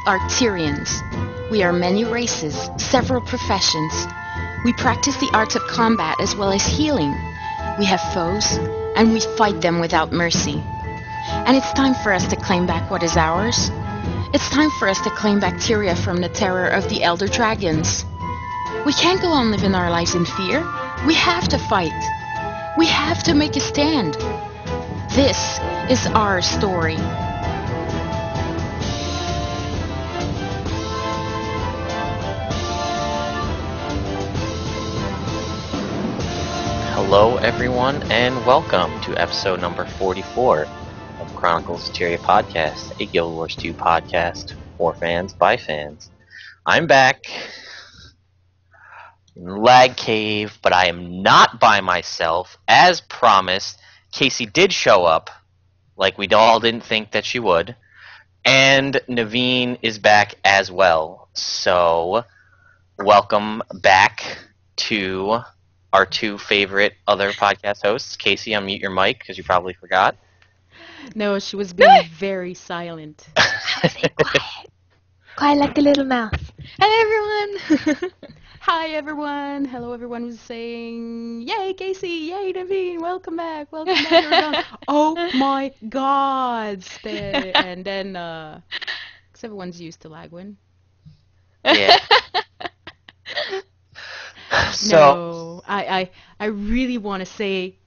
are Tyrians. We are many races, several professions. We practice the arts of combat as well as healing. We have foes, and we fight them without mercy. And it's time for us to claim back what is ours. It's time for us to claim back Tyria from the terror of the elder dragons. We can't go on living our lives in fear. We have to fight. We have to make a stand. This is our story. Hello everyone, and welcome to episode number 44 of CoTPodcast, a Guild Wars 2 podcast for fans by fans. I'm back in the lag cave, but I am not by myself. As promised, Kaysee did show up, like we all didn't think that she would, and Naveen is back as well. So, welcome back to our two favorite other podcast hosts. Kaysee, unmute your mic because you probably forgot. No, she was being very silent. Quiet like a little mouse. Hello everyone! Hi everyone! Hello everyone who's saying, yay Kaysee, yay Naveen, welcome back everyone. Oh my god! And then, because everyone's used to Lagwyn. Yeah. No, I really want to say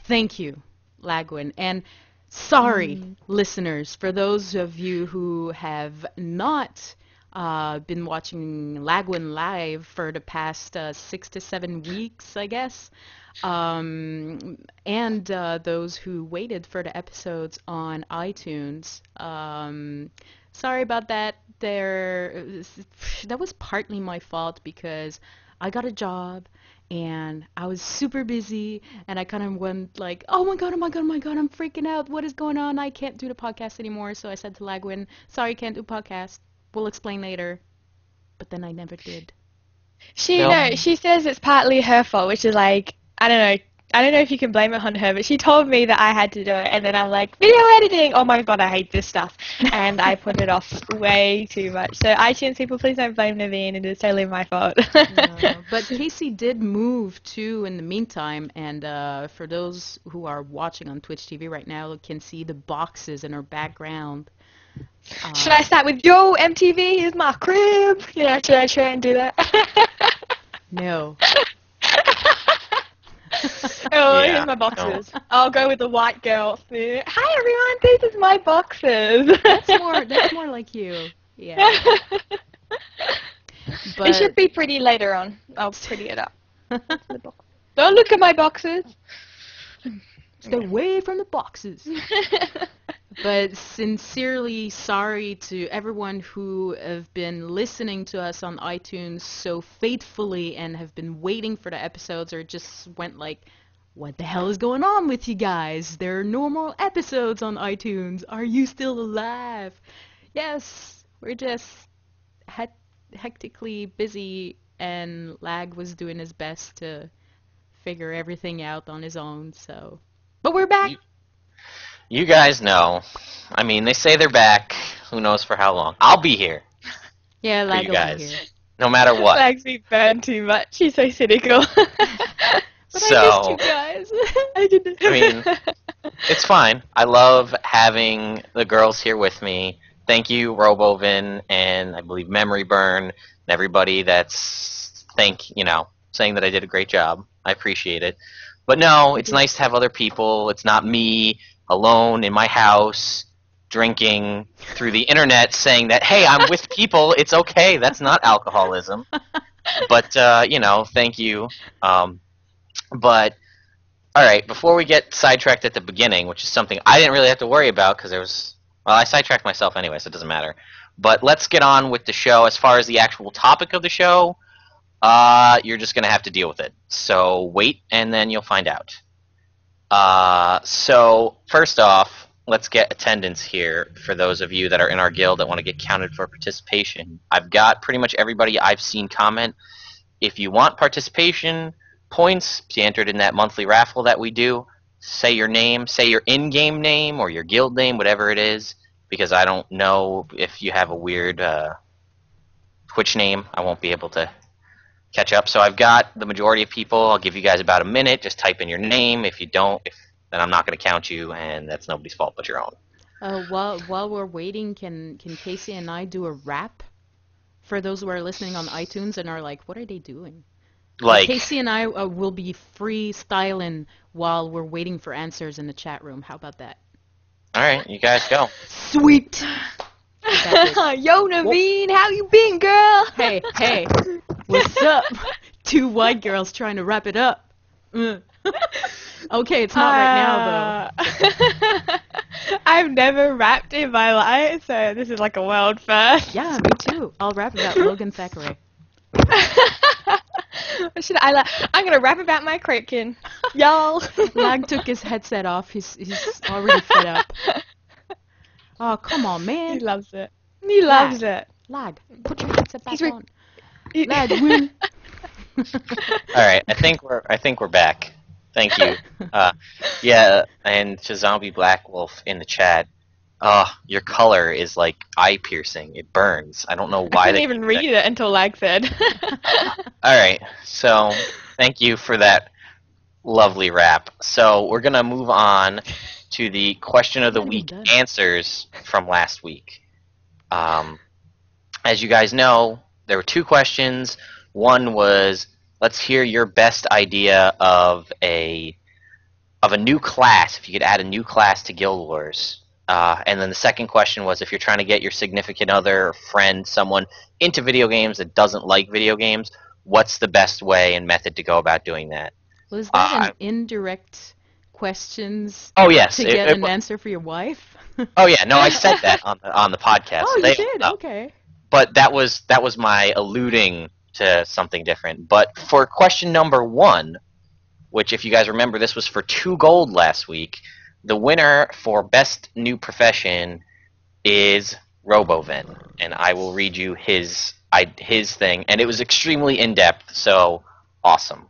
thank you, Lagwyn, and sorry, listeners, for those of you who have not been watching Lagwyn live for the past 6 to 7 weeks, I guess, and those who waited for the episodes on iTunes. Sorry about that. That was partly my fault because I got a job and I was super busy and I kind of went like, oh my god, I'm freaking out. What is going on? I can't do the podcast anymore. So I said to Lagwyn, sorry, can't do podcast. We'll explain later. But then I never did. She says it's partly her fault, which is like, I don't know if you can blame it on her, but she told me that I had to do it, and then I'm like, video editing! Oh my god, I hate this stuff. And I put it off way too much. So iTunes people, please don't blame Naveen, it is totally my fault. No, but Kaysee did move too in the meantime, and for those who are watching on Twitch TV right now, can see the boxes in her background. Should I start with, yo, MTV, here's my crib? Yeah, should I try and do that? No. Oh, here's my boxes. No. I'll go with the white girl. Hi everyone, this is my boxes. That's more like you. Yeah. But it should be pretty later on. I'll pretty it up. Don't look at my boxes. Stay away from the boxes. But sincerely sorry to everyone who have been listening to us on iTunes so faithfully and have been waiting for the episodes, or just went like, what the hell is going on with you guys? There are no more episodes on iTunes. Are you still alive? Yes, we're just hectically busy, and Lag was doing his best to figure everything out on his own, so. But we're back! You guys know. I mean, they say they're back. Who knows for how long? I'll be here. Yeah, Lag you will guys. be here. No matter what. Lag's been burned too much. He's so cynical. But So, I missed you guys. I mean, it's fine. I love having the girls here with me. Thank you, Robovin, and I believe Memory Burn, and everybody that's saying that I did a great job. I appreciate it. But no, it's nice to have other people. It's not me alone in my house drinking through the internet saying that, hey, I'm with people. It's okay. That's not alcoholism. But, thank you. But, all right, before we get sidetracked at the beginning, which is something I didn't really have to worry about because I sidetracked myself anyway, so it doesn't matter. But let's get on with the show. As far as the actual topic of the show, you're just going to have to deal with it. So wait, and then you'll find out. So first off, let's get attendance here for those of you that are in our guild that want to get counted for participation. I've got pretty much everybody I've seen comment. If you want participation points to be entered in that monthly raffle that we do, say your name, say your in-game name or your guild name, whatever it is, because I don't know if you have a weird Twitch name. I won't be able to catch up. So I've got the majority of people. I'll give you guys about a minute. Just type in your name. If you don't, then I'm not going to count you, and that's nobody's fault but your own. While we're waiting, can Kaysee and I do a rap for those who are listening on iTunes and are like, what are they doing? Like Kaysee and I will be freestyling while we're waiting for answers in the chat room. How about that? All right, you guys go. Sweet. Yo, Naveen, how you been, girl? Hey, what's up? Two white girls trying to wrap it up. Okay, it's not right now, though. I've never rapped in my life, so this is like a world first. Yeah, me too. I'll rap about Logan Thackeray. I'm gonna rap about my Kraken, y'all. Lag took his headset off. He's already fed up. Oh, come on, man. He loves it. He loves it. Lag, put your headset back on. Lag, win. All right, I think we're back. Thank you. Yeah, and to Zombie Black Wolf in the chat. Your color is like eye piercing. It burns. I don't know why. I didn't even read it until Lag said. All right, so thank you for that lovely rap. So we're gonna move on to the question of the week answers from last week. As you guys know, there were two questions. One was, let's hear your best idea of a new class, if you could add a new class to Guild Wars. And then the second question was, if you're trying to get your significant other, friend, someone into video games that doesn't like video games, what's the best way and method to go about doing that? Was that an indirect questions to get an answer for your wife? Oh yeah, no, I said that on the podcast. Oh, you did? Okay. But that was my alluding to something different. But for question number 1, which if you guys remember, this was for 2 gold last week, the winner for best new profession is Robovin, and I will read you his thing, and it was extremely in-depth, so awesome.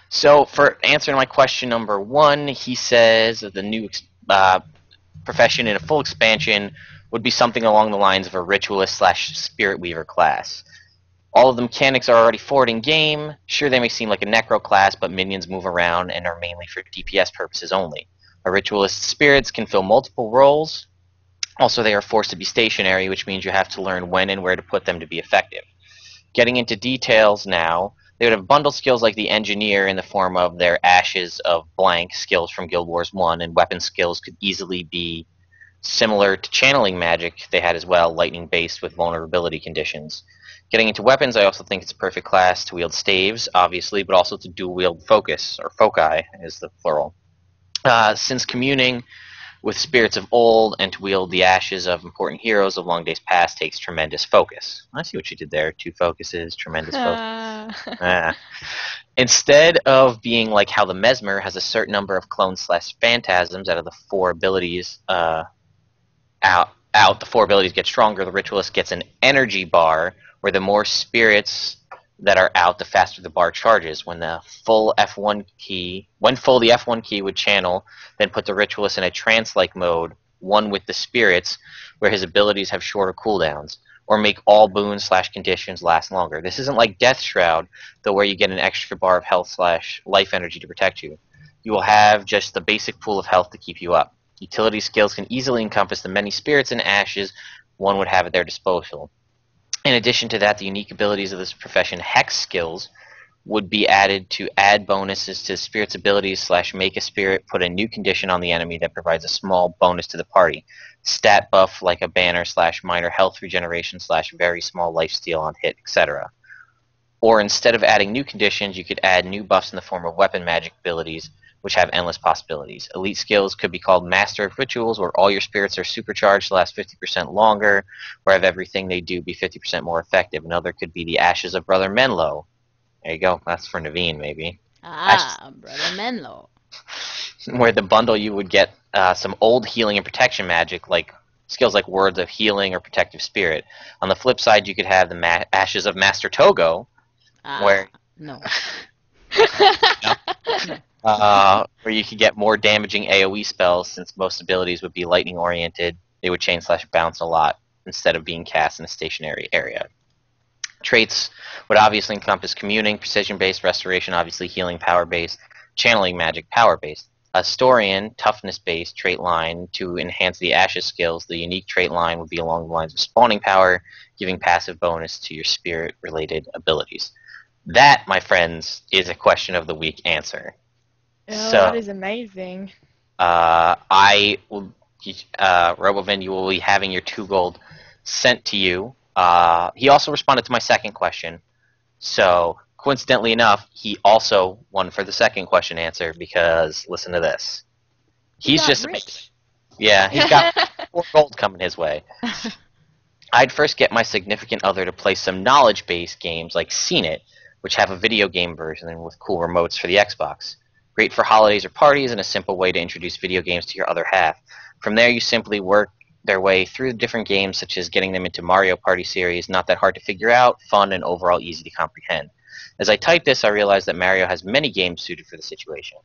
So for answering my question number 1, he says the new profession in a full expansion would be something along the lines of a ritualist / spirit weaver class. All of the mechanics are already forward in game. Sure, they may seem like a necro class, but minions move around and are mainly for DPS purposes only. A ritualist spirits can fill multiple roles. Also, they are forced to be stationary, which means you have to learn when and where to put them to be effective. Getting into details now, they would have bundle skills like the engineer in the form of their Ashes of Blank skills from Guild Wars 1, and weapon skills could easily be similar to channeling magic they had as well, lightning based with vulnerability conditions. Getting into weapons, I also think it's a perfect class to wield staves, obviously, but also to dual wield focus, or foci is the plural. Since communing with spirits of old and to wield the ashes of important heroes of long days past takes tremendous focus. I see what you did there. 2 focuses, tremendous focus. Instead of being like how the Mesmer has a certain number of clones / phantasms out of the 4 abilities, the 4 abilities get stronger, the Ritualist gets an energy bar, where the more spirits that are out, the faster the bar charges. When full, the F1 key would channel, then put the Ritualist in a trance-like mode, one with the spirits, where his abilities have shorter cooldowns, or make all boons / conditions last longer. This isn't like Death Shroud, though, where you get an extra bar of health / life energy to protect you. You will have just the basic pool of health to keep you up. Utility skills can easily encompass the many spirits and ashes one would have at their disposal. In addition to that, the unique abilities of this profession, Hex skills, would be added to add bonuses to spirit's abilities / make a spirit put a new condition on the enemy that provides a small bonus to the party. Stat buff like a banner / minor health regeneration / very small lifesteal on hit, etc. Or instead of adding new conditions, you could add new buffs in the form of weapon magic abilities, which have endless possibilities. Elite skills could be called Master of Rituals, where all your spirits are supercharged to last 50% longer, where have everything they do be 50% more effective. Another could be the Ashes of Brother Menlo. There you go. That's for Naveen, maybe. Brother Menlo. Where the bundle you would get some old healing and protection magic, like skills like Words of Healing or Protective Spirit. On the flip side, you could have the Ashes of Master Togo, where... No. No? where you could get more damaging AoE spells since most abilities would be lightning oriented. They would chain/bounce a lot instead of being cast in a stationary area. Traits would obviously encompass communing, precision-based, restoration, obviously healing power-based, channeling magic power-based. A Historian, toughness-based trait line to enhance the Ashes skills. The unique trait line would be along the lines of spawning power, giving passive bonus to your spirit-related abilities. That, my friends, is a question of the week answer. Oh, that is amazing. I will, Robovin, you will be having your 2 gold sent to you. He also responded to my second question. So, coincidentally enough, he also won for the second question answer because, listen to this. He's just rich. Yeah, he's got 4 gold coming his way. I'd first get my significant other to play some knowledge-based games like Seen It, which have a video game version with cool remotes for the Xbox. Great for holidays or parties and a simple way to introduce video games to your other half. From there, you simply work their way through the different games, such as getting them into Mario Party series, not that hard to figure out, fun, and overall easy to comprehend. As I typed this, I realized that Mario has many games suited for the situation.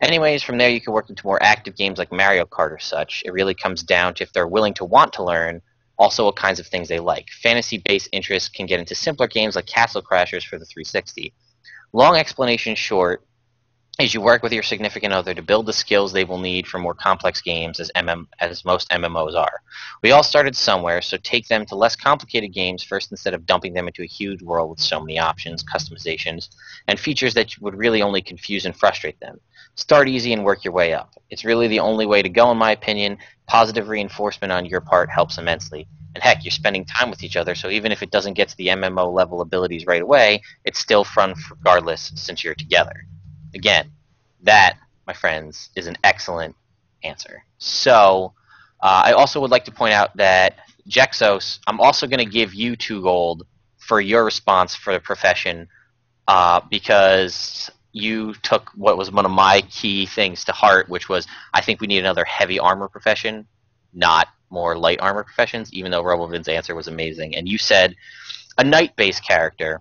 Anyways, from there you can work into more active games like Mario Kart or such. It really comes down to if they're willing to want to learn, also what kinds of things they like. Fantasy-based interests can get into simpler games like Castle Crashers for the 360. Long explanation short, is you work with your significant other to build the skills they will need for more complex games as most MMOs are. We all started somewhere, so take them to less complicated games first instead of dumping them into a huge world with so many options, customizations, and features that would really only confuse and frustrate them. Start easy and work your way up. It's really the only way to go in my opinion. Positive reinforcement on your part helps immensely. And heck, you're spending time with each other, so even if it doesn't get to the MMO level abilities right away, it's still fun regardless since you're together. Again, that, my friends, is an excellent answer. So, I also would like to point out that, Jexos, I'm also going to give you 2 gold for your response for the profession, because you took what was one of my key things to heart, which was, I think we need another heavy armor profession, not more light armor professions, even though Robovin's answer was amazing. And you said a knight-based character,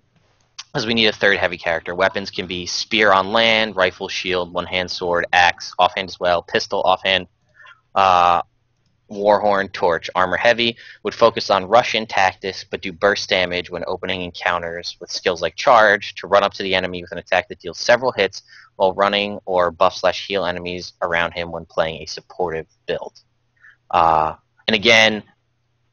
because we need a 3rd heavy character. Weapons can be spear on land, rifle, shield, one-hand sword, axe, offhand as well, pistol, offhand, warhorn, torch. Armor heavy would focus on rush-in tactics, but do burst damage when opening encounters with skills like charge, to run up to the enemy with an attack that deals several hits while running, or buff/heal enemies around him when playing a supportive build. And again,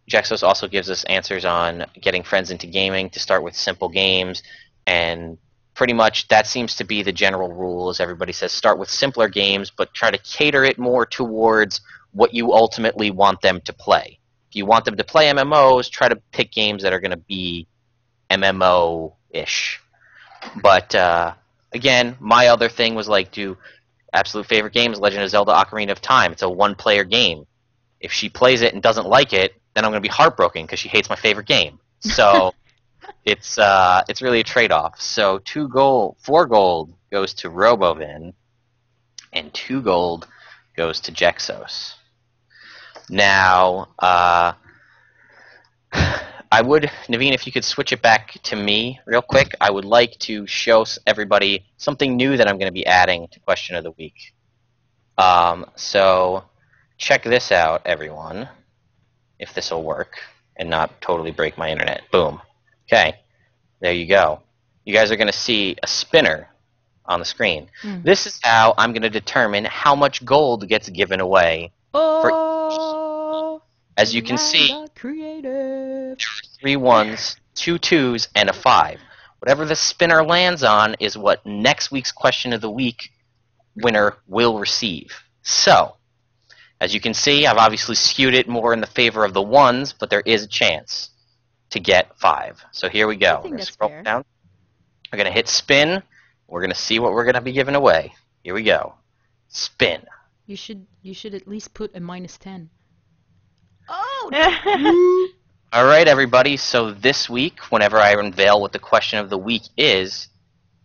Jexos also gives us answers on getting friends into gaming, to start with simple games, and pretty much that seems to be the general rule, as everybody says, start with simpler games, but try to cater it more towards what you ultimately want them to play. If you want them to play MMOs, try to pick games that are going to be MMO-ish. But, again, my other thing was like, absolute favorite game is Legend of Zelda Ocarina of Time. It's a 1-player game. If she plays it and doesn't like it, then I'm going to be heartbroken because she hates my favorite game. So it's really a trade-off. So 4 gold goes to Robovin, and 2 gold goes to Jexos. Now, I would, Naveen, if you could switch it back to me real quick, I would like to show everybody something new that I'm going to be adding to Question of the Week. So check this out, everyone, if this will work and not totally break my internet. Boom. Okay, there you go. You guys are going to see a spinner on the screen. This is how I'm going to determine how much gold gets given away. As you can see, there are 3 1s, 2 2s, and a 5. Whatever the spinner lands on is what next week's Question of the Week winner will receive. So, as you can see, I've obviously skewed it more in the favor of the 1s, but there is a chance to get 5. So here we go. We're going to scroll down. We're going to hit spin. We're going to see what we're going to be giving away. Here we go. Spin. You should at least put a -10. Oh! All right, everybody. So this week, whenever I unveil what the Question of the Week is,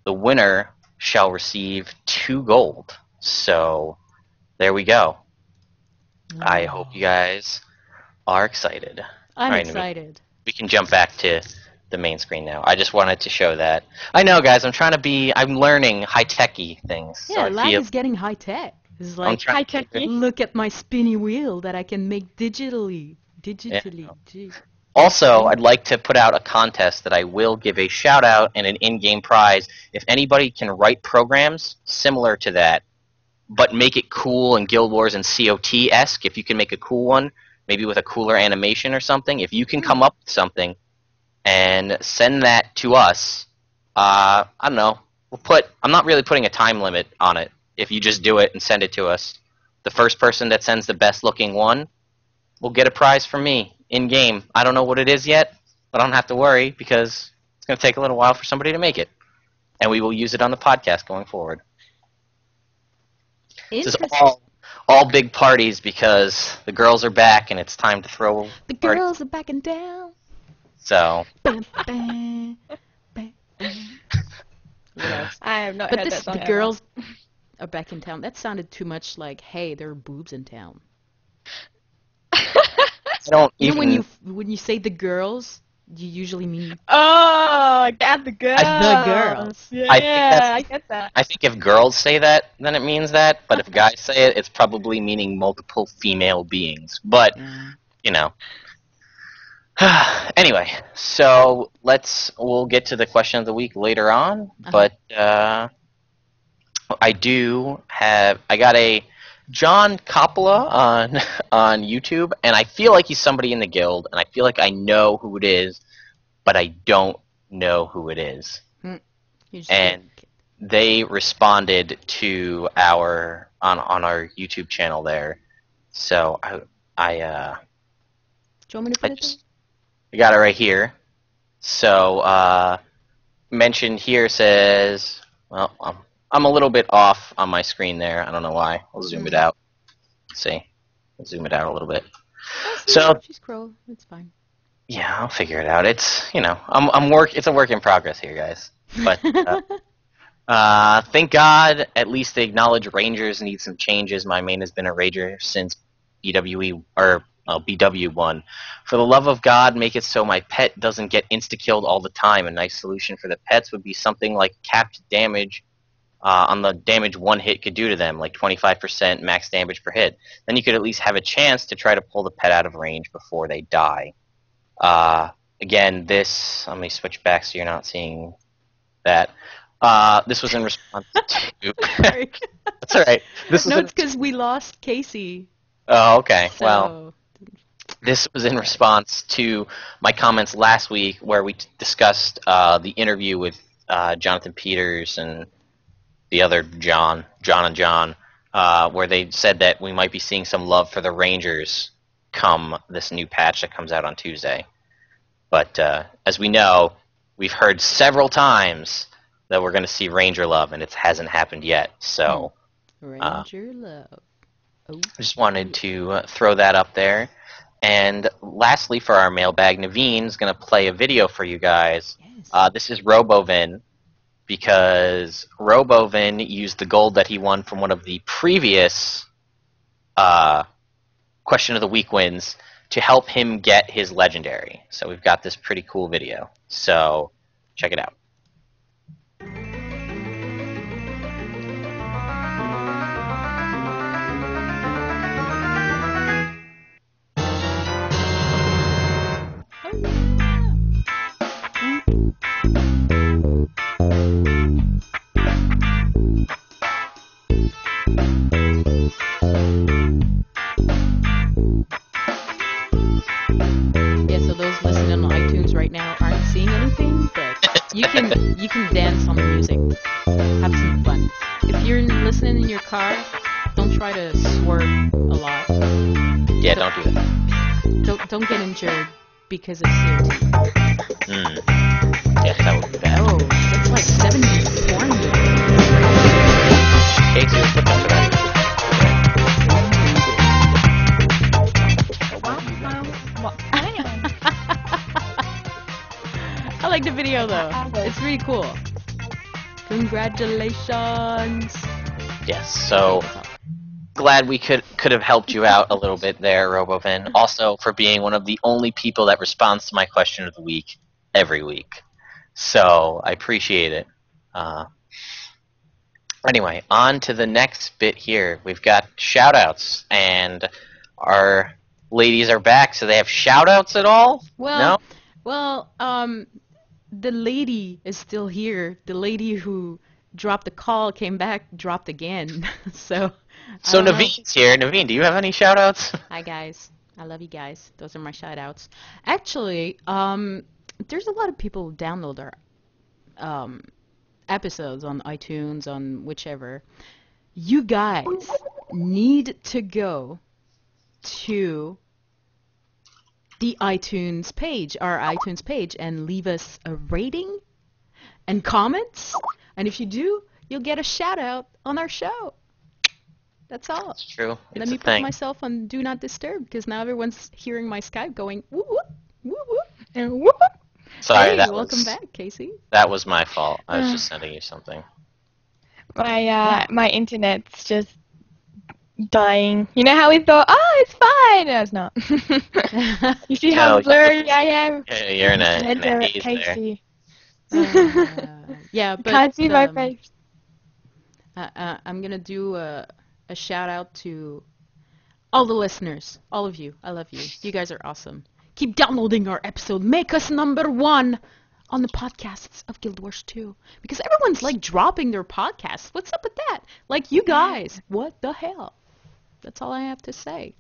the winner shall receive 2 gold. So there we go. I hope you guys are excited. I'm excited. We can jump back to the main screen now. I just wanted to show that. I know, guys. I'm learning high-techy things. Yeah, so lag is getting high tech. It's like high-techy. look at my spinny wheel that I can make digitally. Yeah. Gee. Also, I'd like to put out a contest that I will give a shout-out and an in-game prize. If anybody can write programs similar to that, but make it cool and Guild Wars and COT-esque, if you can make a cool one, maybe with a cooler animation or something, if you can come up with something and send that to us, I don't know, I'm not really putting a time limit on it. If you just do it and send it to us, the first person that sends the best-looking one will get a prize from me in-game. I don't know what it is yet, but I don't have to worry because it's going to take a little while for somebody to make it. And we will use it on the podcast going forward. This is all big parties because the girls are back and it's time to throw the girls are back in town. So. Bam, bam, bam. What else? I have not heard that song the girls are back in town. That sounded too much like, hey, there are boobs in town. I don't even... when you say the girls, you usually mean the girls. The girls. Yeah, I get that. I think if girls say that, then it means that. But if guys say it, it's probably meaning multiple female beings. But you know. Anyway, so we'll get to the question of the week later on. But I got a John Coppola on YouTube, and I feel like he's somebody in the guild, and I feel like I know who it is, but I don't know who it is. And they responded to on our YouTube channel there. So do you want me to put it I got it right here. So mentioned here says, well, I'm a little bit off on my screen there. I don't know why. I'll zoom it out. Let's see. I'll zoom it out a little bit. So she's scroll. It's fine. Yeah, I'll figure it out. It's it's a work in progress here, guys. But thank God at least they acknowledge Rangers need some changes. My main has been a Ranger since BW1. For the love of God, make it so my pet doesn't get insta-killed all the time. A nice solution for the pets would be something like capped damage on the damage one hit could do to them, like 25% max damage per hit. Then you could at least have a chance to try to pull the pet out of range before they die. Again, let me switch back so you're not seeing that. This was in response to... Sorry. That's alright. It's because we lost Kaysee. Oh, okay. So... Well, this was in response to my comments last week where we discussed the interview with Jonathan Peters and the other John, where they said that we might be seeing some love for the Rangers come this new patch that comes out on Tuesday. But as we know, we've heard several times that we're going to see Ranger love, and it hasn't happened yet. So, Ranger love. Oh. I just wanted to throw that up there. And lastly, for our mailbag, Naveen's going to play a video for you guys. Yes. This is Robovin, because Robovin used the gold that he won from one of the previous Question of the Week wins to help him get his legendary. So we've got this pretty cool video. So check it out. You can dance on the music. Have some fun. If you're listening in your car, don't try to swerve a lot. Yeah, don't do that. Don't get injured because it's COT. Yes, that would be bad. Oh, that's like 74 meters. Kaysee, let's look up for that. I like the video though. It's really cool. Congratulations. Yes, so glad we could have helped you out a little bit there, Robovin. Also for being one of the only people that responds to my question of the week. every week. So I appreciate it. Anyway, on to the next bit here. We've got shout-outs, and our ladies are back, so they have shout-outs at all? Well, No? the lady is still here. The lady who dropped the call came back, dropped again. So Naveen's here. Naveen, do you have any shout-outs? Hi guys. I love you guys. Those are my shout-outs. Actually, there's a lot of people who download our episodes on iTunes, on whichever. You guys need to go to the iTunes page, our iTunes page, and leave us a rating and comments. And if you do, you'll get a shout out on our show. That's all. That's true. Let me put myself on Do Not Disturb, because now everyone's hearing my Skype going whoop whoop whoop whoop and whoop whoop. Sorry, hey, welcome back, Kaysee. That was my fault. I was just sending you something. My internet's just dying. You know how we thought, oh, it's fine. No, it's not. You see how blurry I am? Yeah, you're in a haze Kaysee. Yeah, but Can't see my face. I'm gonna do a shout out to all the listeners, all of you. I love you. You guys are awesome. Keep downloading our episode. Make us #1 on the podcasts of Guild Wars 2. Because everyone's like dropping their podcasts. What's up with that? Like, you guys, what the hell? That's all I have to say.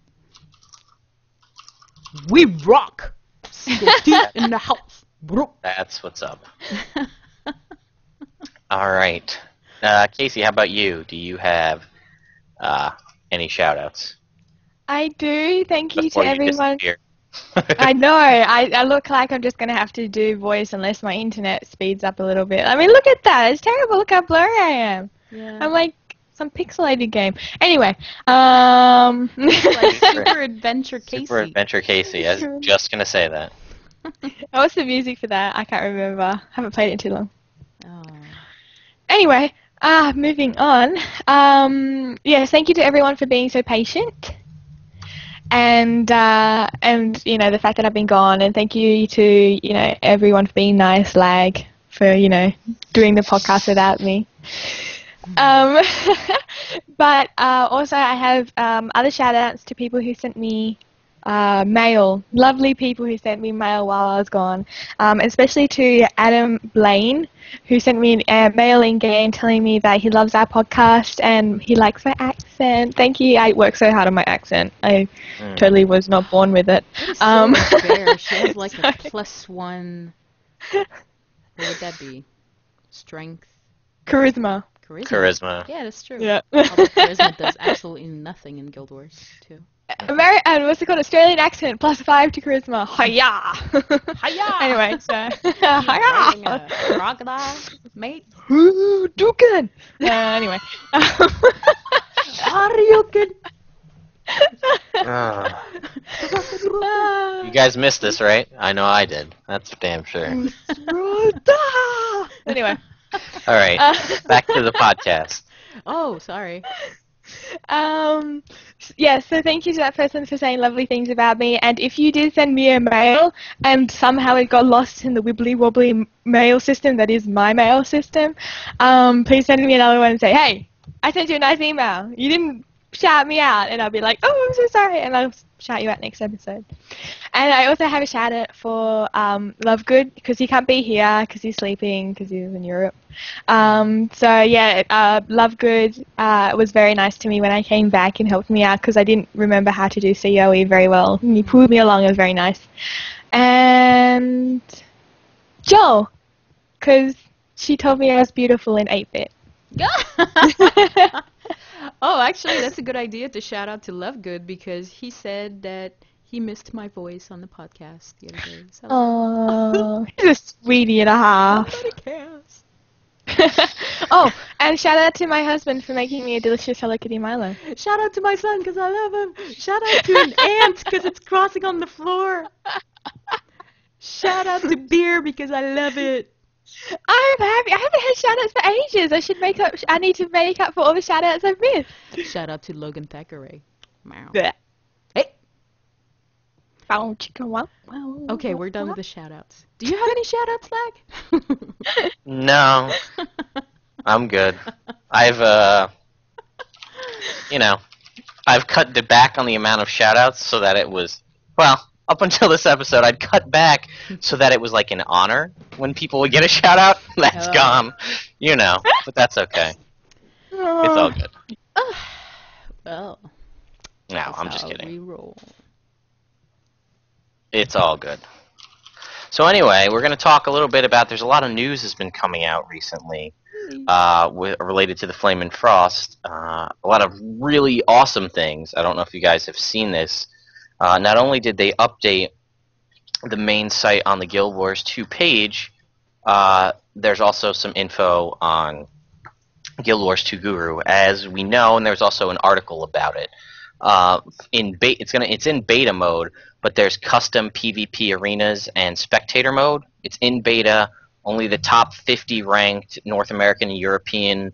We rock. Single deep in the house. Bro. That's what's up. All right. Kaysee, how about you? Do you have any shout-outs? I do. Thank you Before to everyone. Disappear. I know. I look like I'm just going to have to do voice unless my internet speeds up a little bit. I mean, look at that. It's terrible. Look how blurry I am. Yeah. I'm like some pixelated game. Anyway. Like Super Adventure Kaysee. Super Adventure Kaysee. I was just going to say that. What's the music for that? I can't remember. Haven't played it in too long. Oh. Anyway, moving on. Yes, thank you to everyone for being so patient. And you know, the fact that I've been gone, and thank you to, you know, everyone for being nice, Lag, for, you know, doing the podcast without me. But also I have other shout outs to people who sent me mail, lovely people who sent me mail while I was gone, especially to Adam Blaine, who sent me a mail in game telling me that he loves our podcast and he likes my accent. Thank you. I work so hard on my accent. I totally was not born with it. So unfair. She has like a +1. What would that be? Strength. Charisma. Charisma. Yeah, that's true. Yeah. Although charisma does absolutely nothing in Guild Wars 2. What's it called? Australian accent +5 to charisma. Hiya! Hiya! Anyway, so Riding a crocodile, mate. Ooh, Dukan! Anyway. Haryuken! You guys missed this, right? I know I did. That's for damn sure. Anyway. All right, back to the podcast. Oh, sorry. Yeah, so thank you to that person for saying lovely things about me, and if you did send me a mail and somehow it got lost in the wibbly wobbly mail system that is my mail system, please send me another one and say, hey, I sent you a nice email, you didn't shout me out, and I'll be like, oh, I'm so sorry, and I'll shout you out next episode. And I also have a shout out for Lovegood, because he can't be here because he's sleeping because he's in Europe. So yeah, Lovegood was very nice to me when I came back and helped me out because I didn't remember how to do COE very well. And he pulled me along. It was very nice. And Joel, because she told me I was beautiful in 8-bit. Oh, actually, that's a good idea to shout out to Lovegood, because he said that he missed my voice on the podcast the other day. So. Oh, he's a sweetie and a half. Nobody cares. Oh, and shout out to my husband for making me a delicious Hello Kitty Milo. Shout out to my son because I love him. Shout out to an ant because it's crossing on the floor. Shout out to beer because I love it. I'm happy. I haven't had shout outs for ages. I need to make up for all the shout outs I've missed. Shout out to Logan Thackeray. Wow. Blech. Hey. Bow, chicka, wow, Okay, we're done with the shout-outs. Do you have any shout-outs, Lag? No, I'm good. I've I've cut back on the amount of shout-outs so that it was, well, up until this episode, I'd cut back so that it was like an honor when people would get a shout-out. That's gone, but that's okay. It's all good. Well, No, I'm just how kidding. we roll. It's all good. So anyway, we're going to talk a little bit about, there's a lot of news that's been coming out recently related to the Flame and Frost. A lot of really awesome things. I don't know if you guys have seen this. Not only did they update the main site on the Guild Wars 2 page, there's also some info on Guild Wars 2 Guru, as we know, and there's also an article about it. It's in beta mode, but there's custom PvP arenas and spectator mode. It's in beta. Only the top 50 ranked North American and European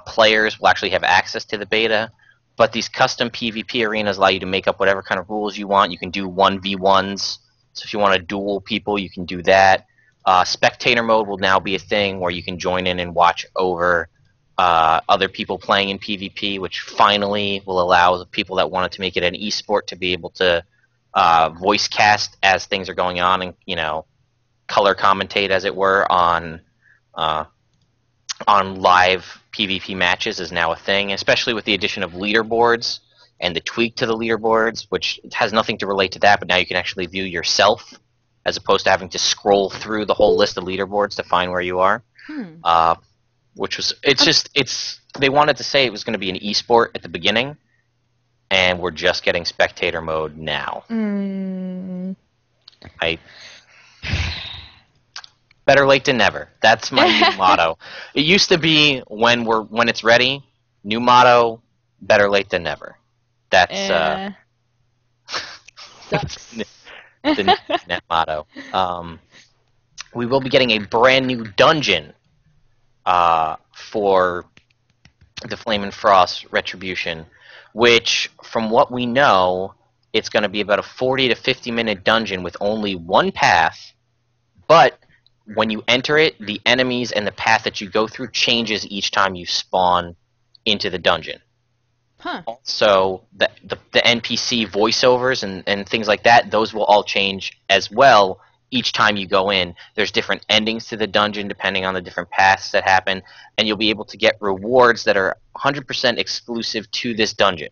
players will actually have access to the beta. But these custom PvP arenas allow you to make up whatever kind of rules you want. You can do 1v1s. So if you want to duel people, you can do that. Spectator mode will now be a thing where you can join in and watch over other people playing in PvP, which finally will allow the people that wanted to make it an esport to be able to voice cast as things are going on and, color commentate, as it were, on live PvP matches is now a thing, especially with the addition of leaderboards and the tweak to the leaderboards, which has nothing to relate to that, but now you can actually view yourself as opposed to having to scroll through the whole list of leaderboards to find where you are. Which was, they wanted to say it was going to be an esport at the beginning, and we're just getting spectator mode now. Better late than never. That's my new motto. It used to be when it's ready. New motto: better late than never. That's Sucks. the net motto. We will be getting a brand new dungeon for the Flame and Frost Retribution, which, from what we know, it's going to be about a 40 to 50 minute dungeon with only one path, but when you enter it, the enemies and the path that you go through changes each time you spawn into the dungeon. So the NPC voiceovers and things like that, those will all change as well each time you go in. There's different endings to the dungeon depending on the different paths that happen, and you'll be able to get rewards that are 100% exclusive to this dungeon.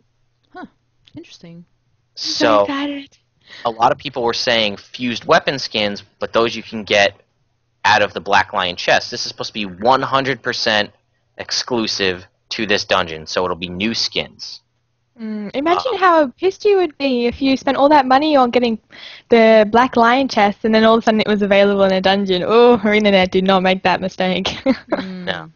Interesting. So a lot of people were saying fused weapon skins, but those you can get out of the Black Lion chest. This is supposed to be 100% exclusive to this dungeon, so it'll be new skins. Imagine how pissed you would be if you spent all that money on getting the Black Lion chest and then all of a sudden it was available in a dungeon. Oh, ArenaNet did not make that mistake. No.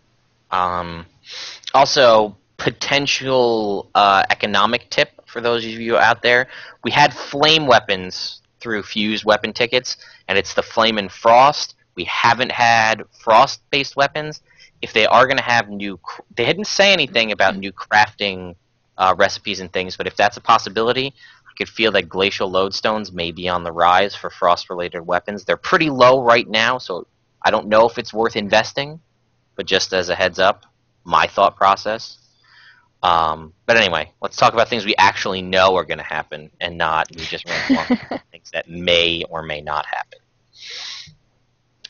Also, potential economic tip for those of you out there. We had flame weapons through fused weapon tickets, and it's the Flame and Frost. We haven't had frost-based weapons. If they are going to have they didn't say anything about new crafting recipes and things, but if that's a possibility, I could feel that glacial lodestones may be on the rise for frost-related weapons. They're pretty low right now, so I don't know if it's worth investing, but just as a heads up, my thought process. But anyway, let's talk about things we actually know are going to happen and not we just run things that may or may not happen.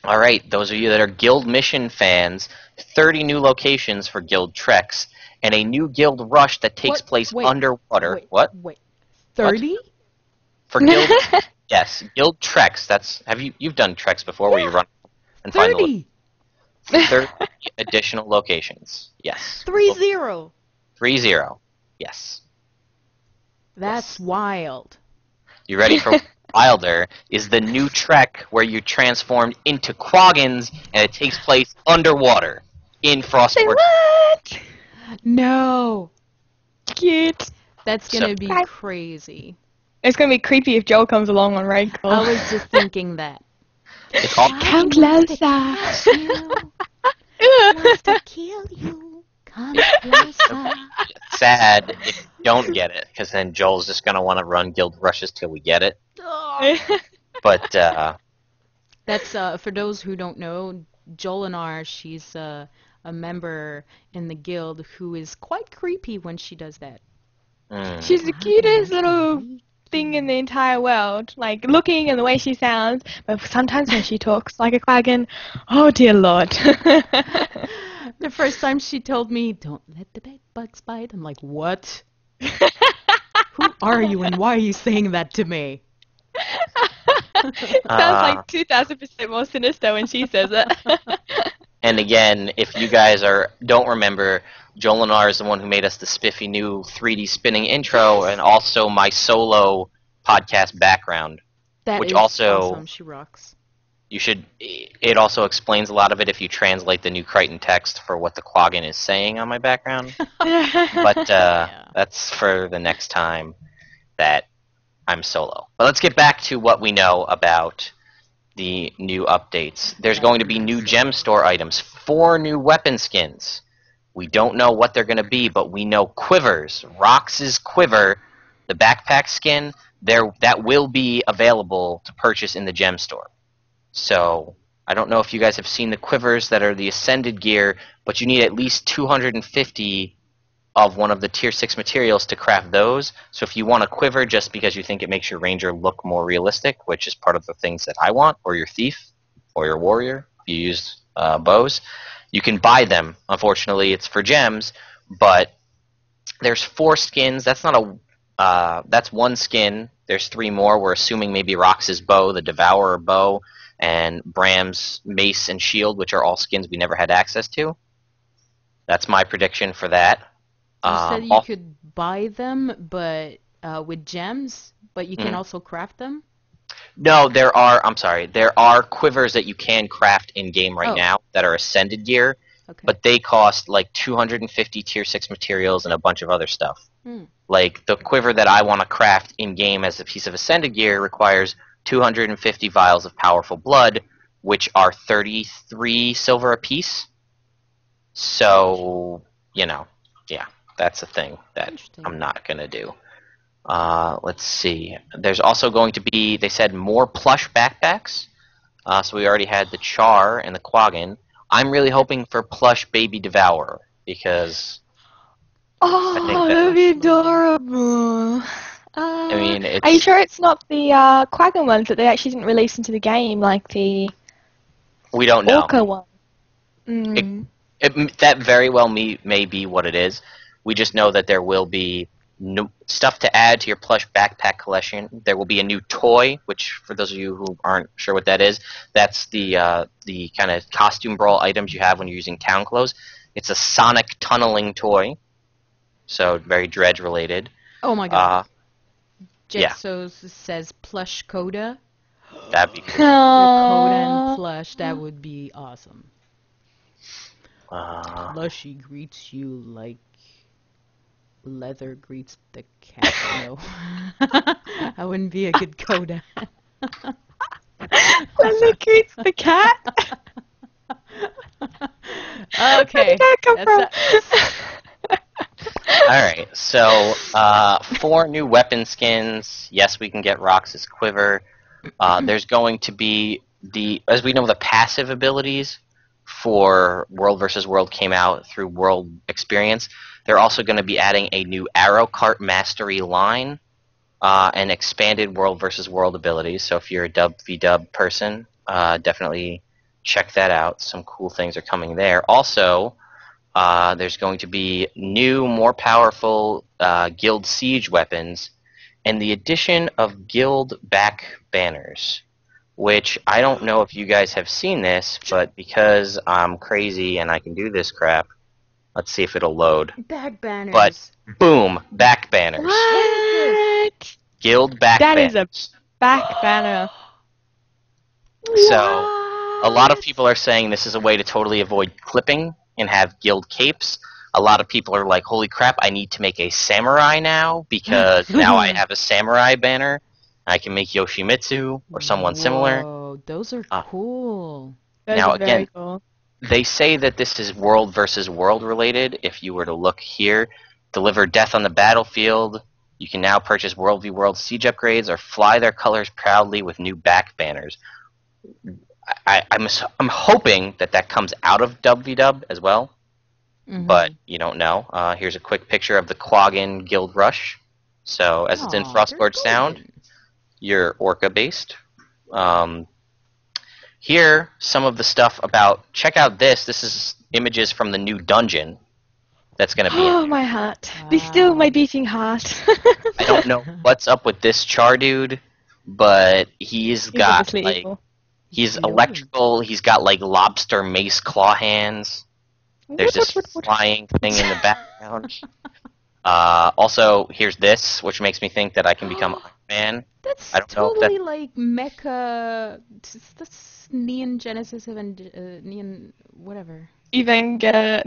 All right, those of you that are Guild Mission fans, 30 new locations for Guild Treks, and a new Guild Rush that takes place underwater. Wait. 30? What? For Guild, yes, Guild Treks. You've done Treks before where you run and 30. find the 30 additional locations. Yes. 30. 30. Yes. That's wild. You ready for Wilder? Is the new trek where you're transformed into Quaggins and it takes place underwater in Frostport. What? No. Cute. That's gonna be crazy. It's gonna be creepy if Joel comes along on raid call. I was just thinking that. It's all Come closer. Wants to kill you. Come closer. sad if you don't get it, because then Joel's just going to want to run Guild Rushes till we get it. But That's for those who don't know, Jolinar, she's a member in the guild who is quite creepy when she does that. She's the cutest little thing in the entire world, like looking and the way she sounds, but sometimes when she talks like a quaggan, oh dear lord. The first time she told me, "Don't let the bed bugs bite," I'm like, what? Who are you and why are you saying that to me? Sounds like 2000% more sinister when she says it. And again, if you guys don't remember, Jolinar is the one who made us the spiffy new 3D spinning intro and also my solo podcast background. That which is also awesome. She rocks. It also explains a lot of it if you translate the new Crichton text for what the quaggan is saying on my background. But that's for the next time that I'm solo. But let's get back to what we know about the new updates. There's going to be new gem store items, 4 new weapon skins. We don't know what they're going to be, but we know quivers. Rox's quiver, the backpack skin, that will be available to purchase in the gem store. So I don't know if you guys have seen the quivers that are the ascended gear, but you need at least 250 of one of the tier 6 materials to craft those. So if you want a quiver just because you think it makes your ranger look more realistic, which is part of the things that I want, or your thief, or your warrior, if you use bows, you can buy them. Unfortunately, it's for gems, but there's 4 skins. That's one skin. There's 3 more. We're assuming maybe Rox's bow, the Devourer bow, and Bram's mace and shield, which are all skins we never had access to. That's my prediction for that. You said you could buy them, but with gems, but you can also craft them? No, there are quivers that you can craft in-game right now that are ascended gear, but they cost like 250 tier 6 materials and a bunch of other stuff. Like, the quiver that I want to craft in-game as a piece of ascended gear requires 250 vials of powerful blood, which are 33 silver apiece. So, yeah, that's a thing that I'm not going to do. Let's see. There's also going to be, they said, more plush backpacks. So we already had the Char and the Quaggan. I'm really hoping for plush Baby Devourer, because I think that'd be adorable. I mean, are you sure it's not the Quaggan ones that they actually didn't release into the game, like the we don't know. Orca one? That very well may be what it is. We just know that there will be stuff to add to your plush backpack collection. There will be a new toy, which, for those of you who aren't sure what that is, that's the kind of costume brawl items you have when you're using town clothes. It's a sonic tunneling toy, so very Dredge related. Oh my god. Yeah. Says plush Coda. That'd be cool. Coda and plush, that would be awesome. Plushy greets you like leather greets the cat. No. I wouldn't be a good Coda. Leather greets the cat? Okay. Where did that come from? Alright, so 4 new weapon skins. Yes, we can get Rox's quiver. There's going to be as we know, the passive abilities for World vs. World came out through World Experience. They're also going to be adding a new Arrow Cart Mastery line and expanded World vs. World abilities. So if you're a Dub v Dub person, definitely check that out. Some cool things are coming there. Also, there's going to be new, more powerful Guild Siege weapons and the addition of Guild back banners, which I don't know if you guys have seen this, but because I'm crazy and I can do this crap, let's see if it'll load. Back banners. But, boom, back banners. What? Guild back banners. That is a back banner. So, a lot of people are saying this is a way to totally avoid clipping and have guild capes. A lot of people are like, holy crap, I need to make a samurai now, because now I have a samurai banner. I can make Yoshimitsu or someone similar. Oh, those are cool. Those now, are very again, cool. They say that this is World versus World related. If you were to look here, deliver death on the battlefield, You can now purchase World v World siege upgrades or fly their colors proudly with new back banners. I'm hoping that comes out of WW as well, but you don't know. Here's a quick picture of the Quaggan Guild Rush. So as it's in Frostforge Sound, you're Orca based. Here, some of the stuff about. Check out this. This is images from the new dungeon. That's going to be. Oh, my heart. Wow. Be still, my beating heart. I don't know what's up with this Char dude, but he's got like evil. He's electrical. He's got like lobster mace claw hands. There's this flying thing in the background. Also, here's this, which makes me think that I can become Iron Man. That's totally like Mecha. That's Neon Genesis Neon whatever. Evangelion.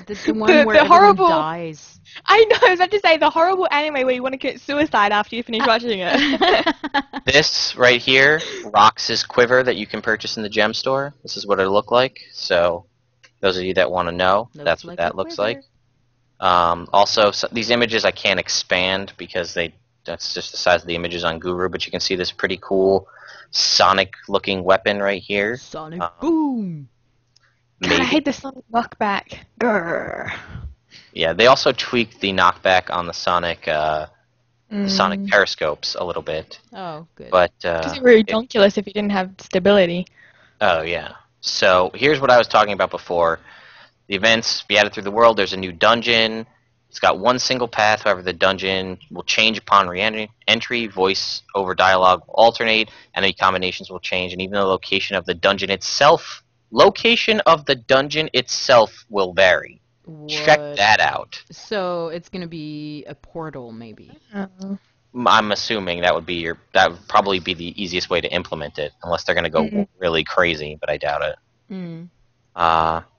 That's the one where everyone dies. I know, I was about to say, the horrible anime where you want to commit suicide after you finish watching it. This right here, Rox's quiver that you can purchase in the gem store. This is what it'll look like. So, those of you that want to know, that's what that looks like. Also, these images I can't expand because that's just the size of the images on Guru, but you can see this pretty cool Sonic-looking weapon right here. Sonic boom! God, I hate the Sonic knockback. Grr. Yeah, they also tweaked the knockback on the Sonic periscopes a little bit. Oh, good. But because it would be ridiculous if you didn't have stability. Oh, yeah. So, here's what I was talking about before. The events be added through the world. There's a new dungeon. It's got one single path, however the dungeon will change upon re-entry, voice over dialogue will alternate, enemy combinations will change, and even the location of the dungeon itself will vary. What? Check that out. So it's going to be a portal, maybe. I'm assuming that would probably be the easiest way to implement it, unless they're going to go really crazy, but I doubt it.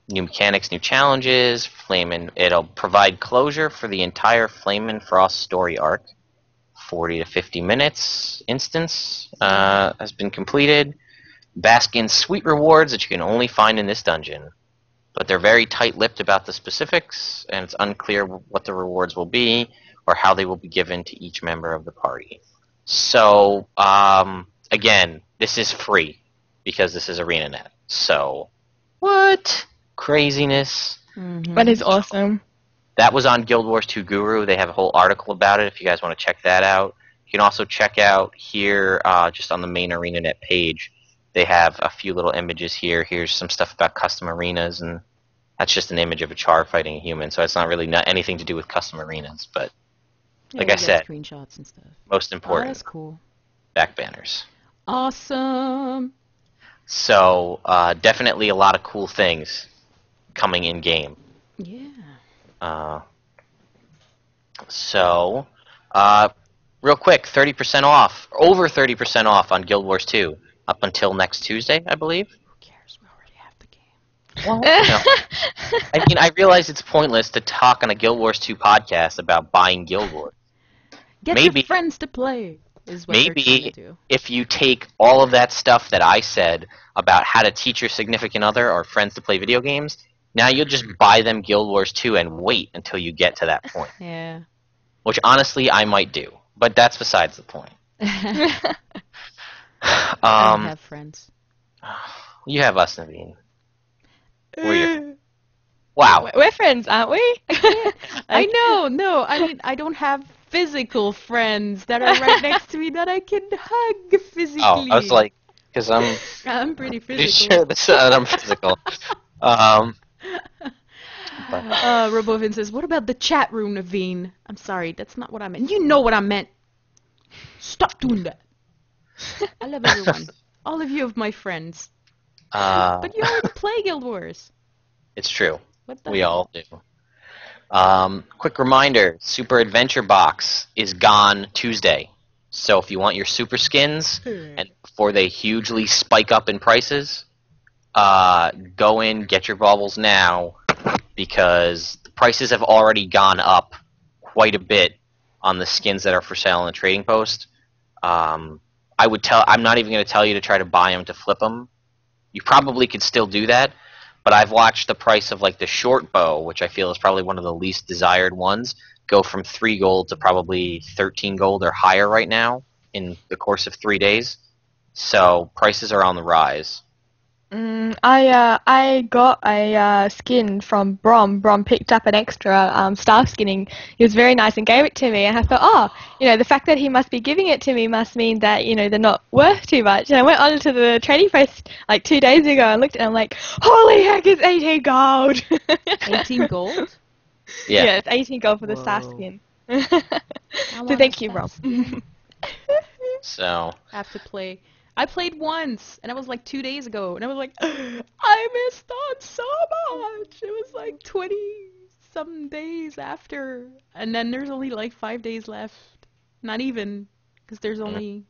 New mechanics, new challenges, it'll provide closure for the entire Flame and Frost story arc. 40 to 50 minutes instance has been completed. Bask in sweet rewards that you can only find in this dungeon. But they're very tight-lipped about the specifics, and it's unclear what the rewards will be or how they will be given to each member of the party. So, again, this is free because this is ArenaNet. So, what? Craziness. That is awesome. That was on Guild Wars 2 Guru. They have a whole article about it if you guys want to check that out. You can also check out here, just on the main ArenaNet page, they have a few little images here. Here's some stuff about custom arenas, and that's just an image of a Char fighting a human, so it's not really anything to do with custom arenas, but like I said, screenshots and stuff. Most important. That's cool. Back banners. Awesome. So, definitely a lot of cool things coming in game. Yeah. So, real quick, 30% off, over 30% off on Guild Wars 2 up until next Tuesday, I believe. Who cares? We already have the game. Well, no. I mean, I realize it's pointless to talk on a Guild Wars 2 podcast about buying Guild Wars. Get your friends to play. Is what maybe if you take all of that stuff that I said about how to teach your significant other or friends to play video games, now you'll just buy them Guild Wars 2 and wait until you get to that point. Yeah. Which honestly I might do, but that's besides the point. I don't have friends. You have us, Naveen. Wow. We're friends, aren't we? I know. No, I mean I don't have physical friends that are right next to me that I can hug physically. Oh, I was like, because I'm pretty physical. Pretty sure I'm physical. Robovin says, what about the chat room, Naveen? I'm sorry, that's not what I meant. You know what I meant. Stop doing that. I love everyone. All of you are my friends. But you already play Guild Wars. It's true. We all do. Quick reminder, Super Adventure Box is gone Tuesday. So if you want your super skins, and before they hugely spike up in prices, go in, get your baubles now, because the prices have already gone up quite a bit on the skins that are for sale on the trading post. I'm not even going to tell you to try to buy them to flip them. You probably could still do that, But I've watched the price of like the short bow, which I feel is probably one of the least desired ones, go from 3 gold to probably 13 gold or higher right now in the course of 3 days. So prices are on the rise. I got a skin from Brom. Brom picked up an extra staff skinning. He was very nice and gave it to me, and I thought, oh, the fact that he must be giving it to me must mean that they're not worth too much. And I went onto the trading post like 2 days ago and looked at it, and I'm like, holy heck, it's 18 gold. 18 gold? Yeah, it's 18 gold for the staff skin. So thank you, Brom. So I have to play. I played once, and it was like 2 days ago, and I was like, I missed out so much. It was like 20-some days after, and then there's only like 5 days left. Not even, because there's only,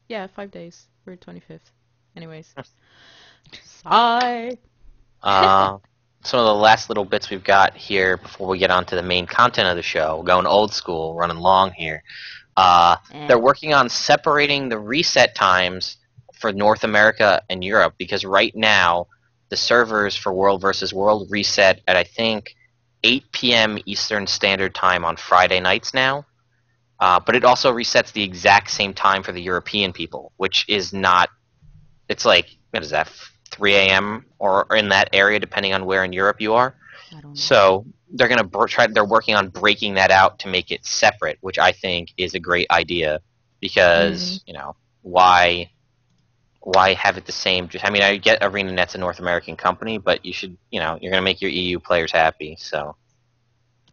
5 days. We're 25th. Anyways. Sigh. Some of the last little bits we've got here before we get on to the main content of the show. We're going old school, running long here. They're working on separating the reset times for North America and Europe, because right now the servers for World vs. World reset at I think 8 p.m. Eastern Standard Time on Friday nights now, but it also resets the exact same time for the European people, which is not, it's like, what is that, 3 a.m. or in that area depending on where in Europe you are. I don't know. So they're going to they're working on breaking that out to make it separate, which I think is a great idea, because why have it the same? I mean, I get ArenaNet's a North American company, but you should, you're going to make your EU players happy. So,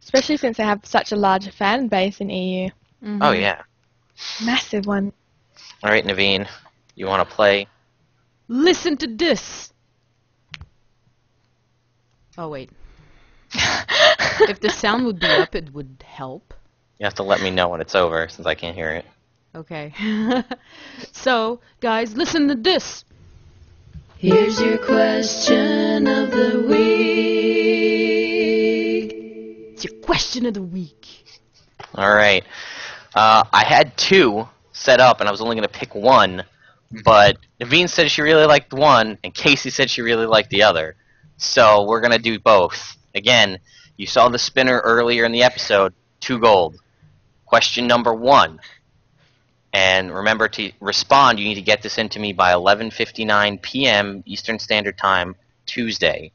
especially since they have such a large fan base in EU. Mm-hmm. Oh yeah, Massive one. all right, Naveen, you want to play? Listen to this. Oh, wait. If the sound would be up, it would help. You have to let me know when it's over, since I can't hear it. Okay. So, guys, listen to this. Here's your question of the week. It's your question of the week. All right. I had 2 set up, and I was only going to pick one, but Naveen said she really liked one, and Kaysee said she really liked the other. So we're going to do both. Again, you saw the spinner earlier in the episode, 2 gold. Question number 1. And remember, to respond, you need to get this into me by 11:59 p.m. Eastern Standard Time, Tuesday.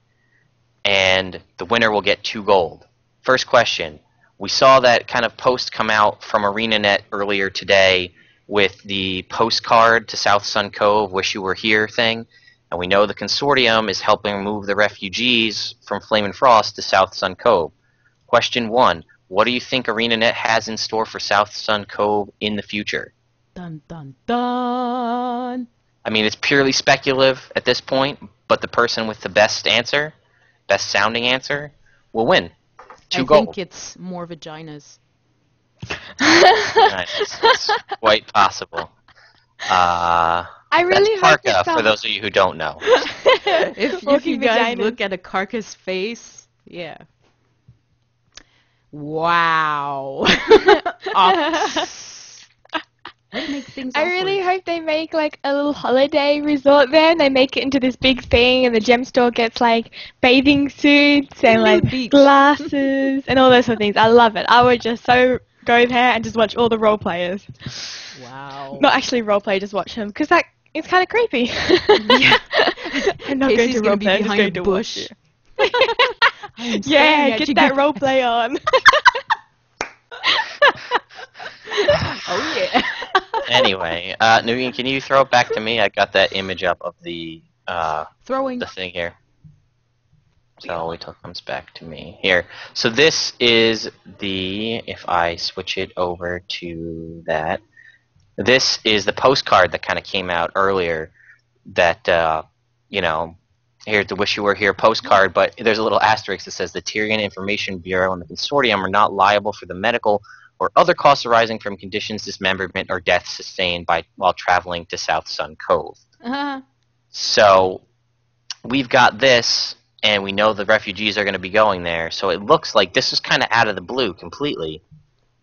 And the winner will get 2 gold. First question. We saw that kind of post come out from ArenaNet earlier today with the postcard to South Sun Cove, Wish You Were Here thing. And we know the consortium is helping move the refugees from Flame and Frost to South Sun Cove. Question 1. What do you think ArenaNet has in store for South Sun Cove in the future? Dun, dun, dun. I mean, it's purely speculative at this point, but the person with the best answer, best sounding answer, will win. 2 gold. I think it's more vaginas. It's quite possible. I really that's hope parka, it's for those of you who don't know. If you guys vaginas. look at a carcass face, yeah. Wow. Make things I really awkward. hope they make like a little holiday resort there, and they make it into this big thing, and the gem store gets like bathing suits and like Nude beach. glasses and all those sort of things. I love it. I would just so go there and just watch all the role players. Wow. Not actually role play, just watch them, because that it's kind of creepy. Yeah. I'm not going Casey's to gonna role be play. I'm just behind going a to bush. watch I am it. staring Yeah, at get you that guys. role play on. Oh yeah. Anyway, Naveen, can you throw it back to me? I got that image up of the Throwing. thing here. So wait till it comes back to me. Here. So this is the, if I switch it over to that, this is the postcard that kind of came out earlier that, here's the Wish You Were Here postcard, but there's a little asterisk that says the Tyrian Information Bureau and the consortium are not liable for the medical or other costs arising from conditions, dismemberment, or death sustained while traveling to South Sun Cove. Uh-huh. So we've got this, and we know the refugees are going to be going there, so it looks like this is kind of out of the blue completely.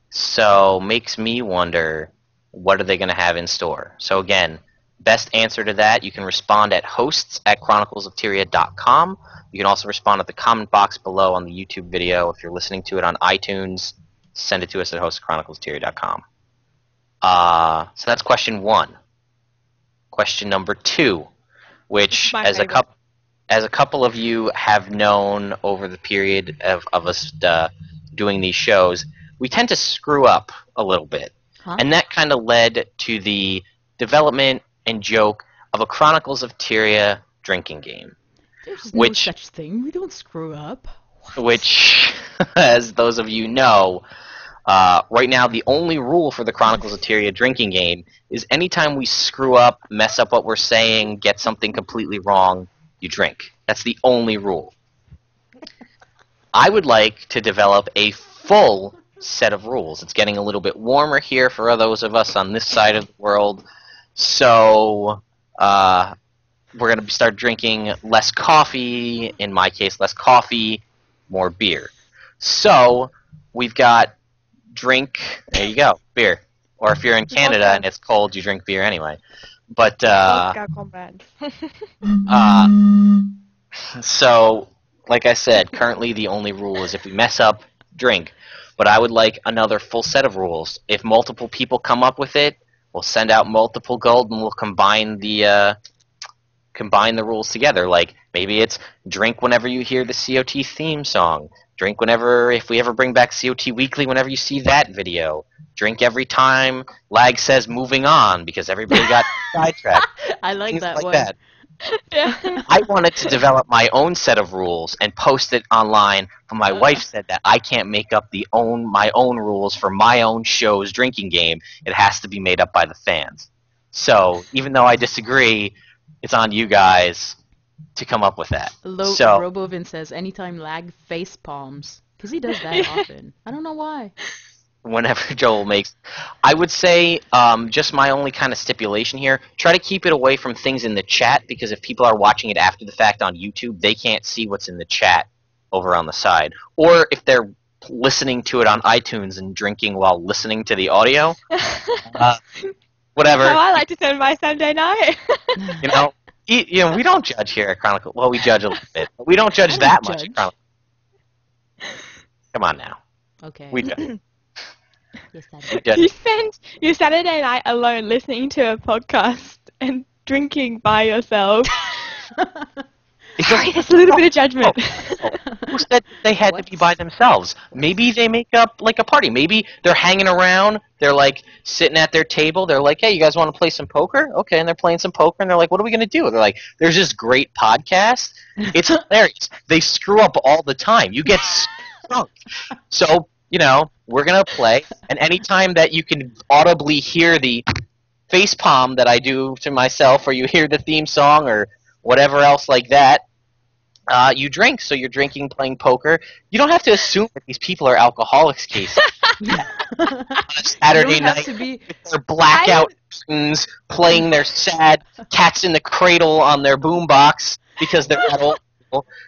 So makes me wonder, what are they going to have in store? So again, best answer to that, you can respond at hosts@chroniclesoftyria.com. You can also respond at the comment box below on the YouTube video. If you're listening to it on iTunes, send it to us at hosts@chroniclesoftyria.com. So that's question 1. Question number 2, which as a couple of you have known over the period of us doing these shows, we tend to screw up a little bit. Huh? And that kind of led to the development and joke of a Chronicles of Tyria drinking game. There's no such thing. We don't screw up. What? Which, as those of you know, right now the only rule for the Chronicles of Tyria drinking game is anytime we screw up, mess up what we're saying, get something completely wrong, you drink. That's the only rule. I would like to develop a full set of rules. It's getting a little bit warmer here for those of us on this side of the world, so we're going to start drinking less coffee, in my case less coffee, more beer. So we've got drink, there you go, beer. Or if you're in Canada and it's cold, you drink beer anyway. But so like I said, currently the only rule is if we mess up, drink. But I would like another full set of rules. If multiple people come up with it, we'll send out multiple gold and we'll combine the rules together. Like maybe it's drink whenever you hear the COT theme song. Drink if we ever bring back COT Weekly, whenever you see that video. Drink every time Lag says moving on because everybody got sidetracked. I like that like one. That. Yeah. I wanted to develop my own set of rules and post it online, but my wife said that I can't make up my own rules for my own show's drinking game. It has to be made up by the fans. So even though I disagree, it's on you guys to come up with that. Robovin says anytime Lag face palms, because he does that often. I don't know why. Whenever Joel makes, I would say just my only kind of stipulation here, try to keep it away from things in the chat, because if people are watching it after the fact on YouTube, they can't see what's in the chat over on the side. Or if they're listening to it on iTunes and drinking while listening to the audio, whatever. How I like to spend my Sunday night. We don't judge here at Chronicle. Well, we judge a little bit, but we don't judge that much at Chronicle. Come on now. Okay. We judge. Yes, You spend your Saturday night alone listening to a podcast and drinking by yourself. Sorry, there's a little bit of judgment. Who said they had to be by themselves? Maybe they make up like a party. Maybe they're hanging around. They're like sitting at their table. They're like, hey, you guys want to play some poker? Okay, and they're playing some poker, and they're like, what are we going to do? They're like, there's this great podcast. It's hilarious. They screw up all the time. You get drunk. So, we're going to play, and anytime that you can audibly hear the face palm that I do to myself, or you hear the theme song, or whatever else like that, you drink. So you're drinking, playing poker. You don't have to assume that these people are alcoholics, Kaysee. On a Saturday night, their blackout curtains, playing their sad Cats in the Cradle on their boombox because they're that old.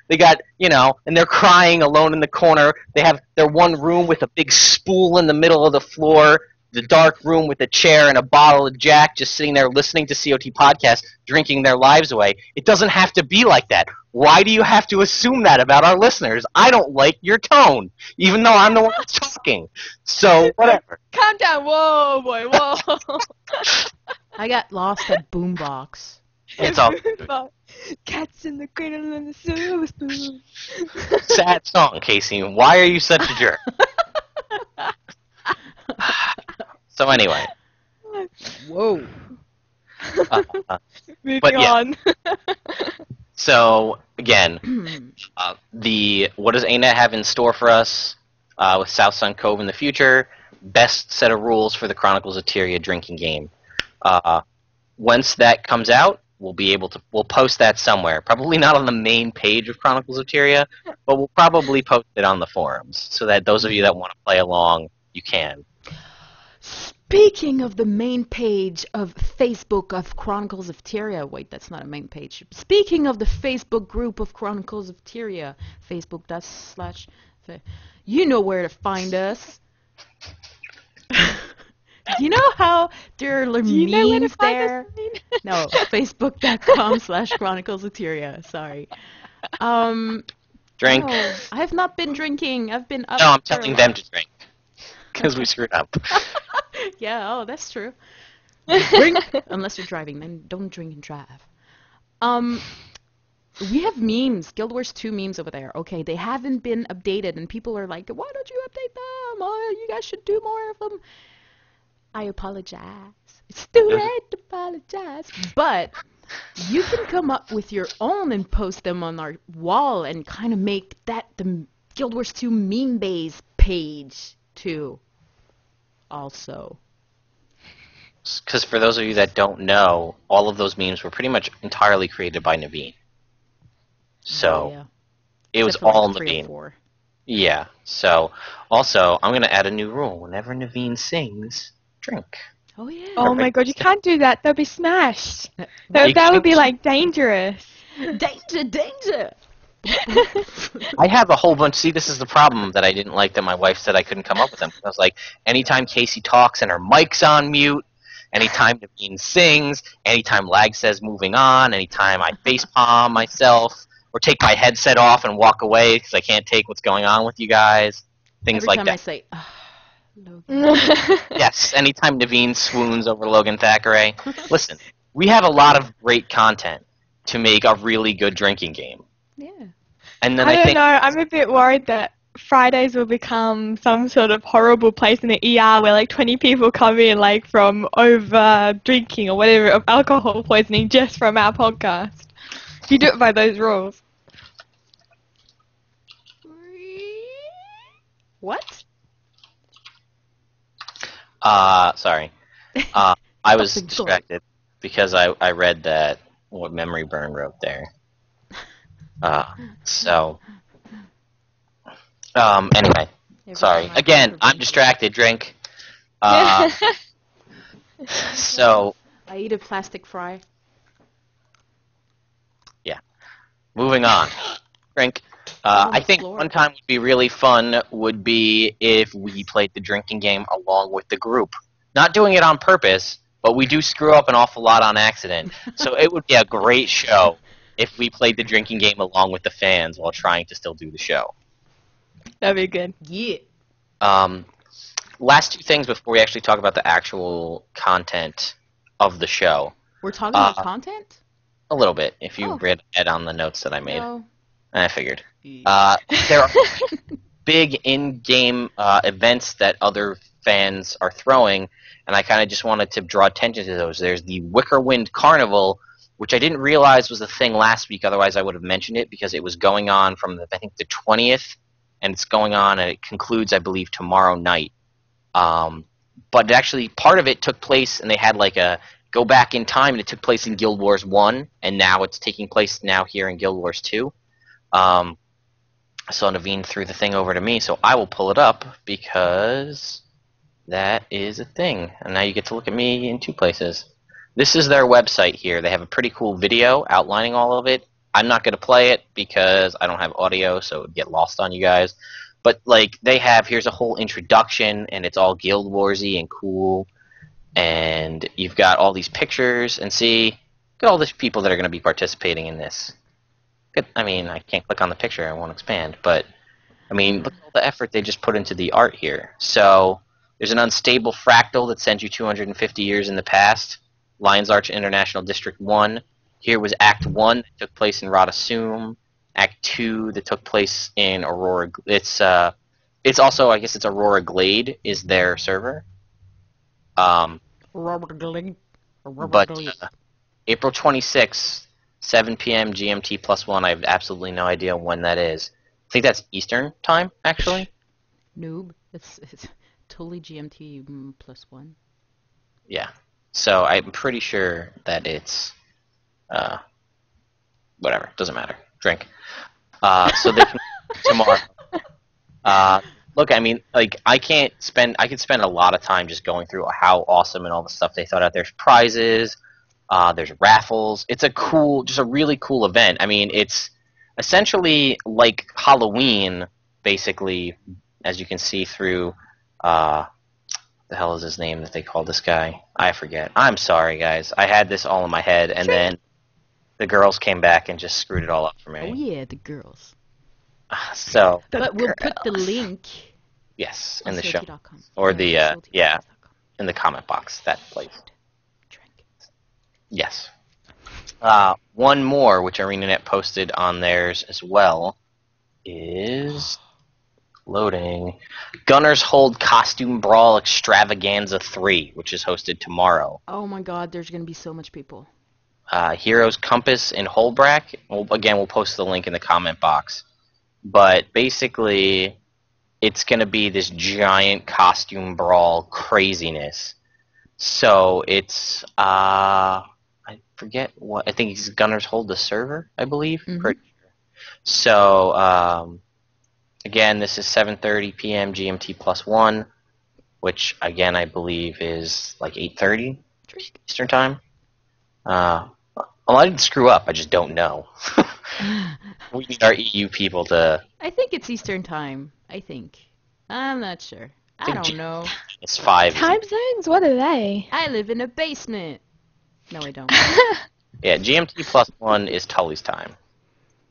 They got, and they're crying alone in the corner. They have their one room with a big spool in the middle of the floor, the dark room with a chair and a bottle of Jack, just sitting there listening to CoTPodcast, drinking their lives away. It doesn't have to be like that. Why do you have to assume that about our listeners? I don't like your tone, even though I'm the one that's talking. So, whatever. Calm down. Whoa, boy, whoa. I got lost at Boombox. It's all Cats in the Cradle and the Silver Spoon. sad song, Kaysee. Why are you such a jerk? So anyway. Whoa. Moving on. So again, what does ANET have in store for us with South Sun Cove in the future? Best set of rules for the Chronicles of Tyria drinking game. Once that comes out, we'll post that somewhere. Probably not on the main page of Chronicles of Tyria, but we'll probably post it on the forums so that those of you that want to play along, you can. Speaking of the main page of Facebook of Chronicles of Tyria, wait, that's not a main page. Speaking of the Facebook group of Chronicles of Tyria, facebook.com/, you know where to find us. You know how there are Do you know where to memes find there? us, Naveen? No, facebook.com/chroniclesoftyria. Sorry. Drink. No, I have not been drinking. I've been up No, I'm for a telling them lot. to drink. Because we screwed up. Yeah, oh, that's true. Drink unless you're driving, then don't drink and drive. We have memes, Guild Wars 2 memes over there. Okay, they haven't been updated, and people are like, why don't you update them? Oh, you guys should do more of them. I apologize. It's too late to apologize. But you can come up with your own and post them on our wall and kind of make that the Guild Wars 2 meme base page too. Also. Because for those of you that don't know, all of those memes were pretty much entirely created by Naveen. So, yeah. it was Except for all like 3 or Naveen. 4. Yeah. So, also, I'm going to add a new rule. Whenever Naveen sings, drink. Oh yeah. Oh my god, you can't do that. They'll be smashed. What? That would be like dangerous. Danger, danger. I have a whole bunch. See, this is the problem that I didn't like that my wife said I couldn't come up with them. I was like, anytime Kaysee talks and her mic's on mute, anytime Naveen sings, anytime Lag says moving on, anytime I facepalm myself, or take my headset off and walk away because I can't take what's going on with you guys, things Every like time that. I say, Logan. Yes, anytime Naveen swoons over Logan Thackeray. Listen, we have a lot of great content to make a really good drinking game. Yeah. And then I I don't think know. I'm a bit worried that Fridays will become some sort of horrible place in the ER where like 20 people come in like from over drinking or whatever of alcohol poisoning just from our podcast. If you do it by those rules. What? Sorry. I was Nothing, sorry. distracted because I read that what Memory Burn wrote there. So anyway, Every sorry. time I Again, think of I'm drinking, distracted. Drink. So I eat a plastic fry. yeah, moving on. Drink. On I the think floor. one time would be really fun would be if we played the drinking game along with the group. Not doing it on purpose, but we do screw up an awful lot on accident. So it would be a great show if we played the drinking game along with the fans while trying to still do the show. That'd be good. Yeah. Last 2 things before we actually talk about the actual content of the show. We're talking about content? A little bit, if you Oh. read ahead on the notes that I made. No. I figured. There are big in-game events that other fans are throwing, and I kind of just wanted to draw attention to those. There's the Wicker Wind Carnival, which I didn't realize was a thing last week, otherwise I would have mentioned it, because it was going on from, I think, the 20th, and it's going on, and it concludes, I believe, tomorrow night. But actually, part of it took place, and they had like a go back in time, and it took place in Guild Wars 1, and now it's taking place now here in Guild Wars 2. So Naveen threw the thing over to me, so I will pull it up because that is a thing. And now you get to look at me in 2 places. This is their website here. They have a pretty cool video outlining all of it. I'm not going to play it because I don't have audio, so it would get lost on you guys. But like they have, here's a whole introduction, and it's all Guild Warsy and cool. And you've got all these pictures, and see, look at all these people that are going to be participating in this. I mean, I can't click on the picture, I won't expand, but, I mean, look at all the effort they just put into the art here. So, there's an unstable fractal that sends you 250 years in the past, Lions Arch International District 1. Here was Act 1 that took place in Radasum, Act 2 that took place in Aurora, it's also, I guess it's Aurora Glade is their server. Robert Glade. But, April 26th, 7 p.m. GMT +1. I have absolutely no idea when that is. I think that's Eastern time, actually. Noob. It's totally GMT +1. Yeah. So I'm pretty sure that it's, whatever. Doesn't matter. Drink. So they can tomorrow. Look, I mean, like I could spend a lot of time just going through how awesome and all the stuff they thought out. There's prizes. There's raffles. It's just a really cool event. I mean, it's essentially like Halloween, basically, as you can see through the hell is his name that they call this guy? I forget. I'm sorry, guys. I had this all in my head, and then the girls came back and just screwed it all up for me. Oh yeah, the girls. So, But we'll put the link. yes, on in the show. CoTPodcast.com. Or the, yeah, CoTPodcast.com. in the comment box, that place. Drink. Yes. One more, which ArenaNet posted on theirs as well, is loading. Gunners Hold Costume Brawl Extravaganza 3, which is hosted tomorrow. Oh my god, there's gonna be so much people. Heroes Compass in Holbrack. Well, again, we'll post the link in the comment box. But basically, it's going to be this giant costume brawl craziness. So it's, I forget what, I think it's Gunners Hold the server, I believe. Mhm. Pretty sure. So, again, this is 7:30 p.m. GMT +1, which, again, I believe is like 8:30 Eastern Time. Well, I didn't screw up. I just don't know. We need our EU people to... I think it's Eastern Time. I think. I'm not sure. I don't know. It's 5. Time zones? What are they? I live in a basement. No, I don't. Yeah, GMT +1 is Tully's time.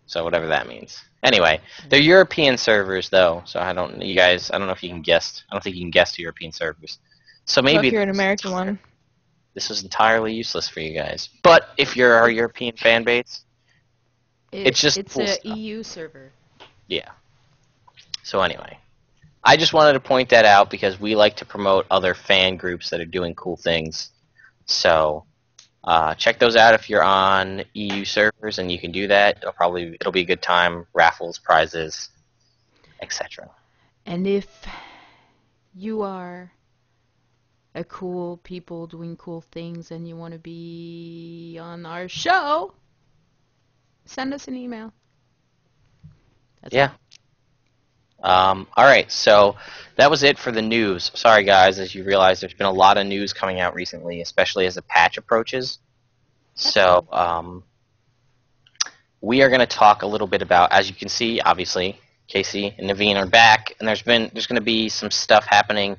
So whatever that means. Anyway, they're European servers, though. So I don't know if you can guess. I don't think you can guess the European servers. So Well, maybe... if you're an American one. This was entirely useless for you guys. But if you're our European fan base, it's just It's cool a stuff. EU server. Yeah. So anyway, I just wanted to point that out because we like to promote other fan groups that are doing cool things. So check those out if you're on EU servers, and you can do that. It'll be a good time. Raffles, prizes, etc. And if you are a cool people doing cool things and you want to be on our show, send us an email. That's Yeah. All right, so that was it for the news. Sorry, guys, as you realize, there's been a lot of news coming out recently, especially as the patch approaches. So we are going to talk a little bit about, as you can see, obviously, Kaysee and Naveen are back, and there's going to be some stuff happening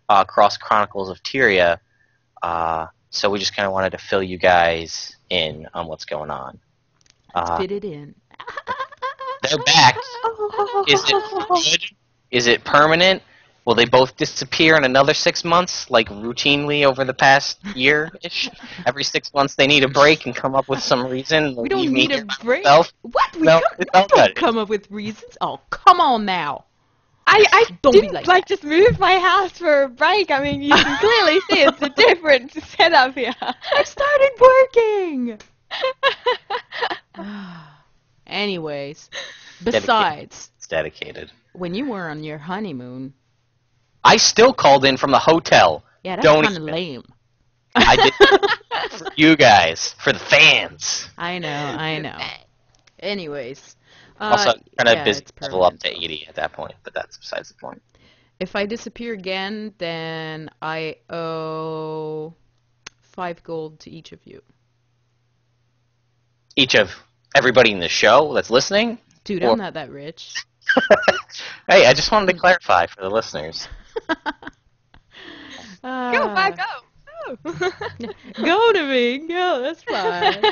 across Chronicles of Tyria. So we just kind of wanted to fill you guys in on what's going on. Fit it in. They're back. Is it good? Is it permanent? Will they both disappear in another 6 months, like routinely over the past year-ish? Every 6 months they need a break and come up with some reason. We don't need a break. Myself. What? We No, don't come up with reasons. Oh, come on now. I Don't be didn't like like that. just move my house for a break. I mean, you can clearly see it's a different setup here. I started working. Anyways, besides, It's dedicated. when you were on your honeymoon, I still called in from the hotel. yeah, that's Don't kind of even- lame. I did for you guys, for the fans. I know. Anyways, Also, kind of yeah, busy it's level up permanent, to 80 at that point, but that's besides the point. If I disappear again, then I owe 5 gold to each of you. Each of everybody in the show that's listening? Dude, Or- I'm not that rich. Hey, I just wanted to clarify for the listeners. Go, bye, go. Go to me. Go, that's fine.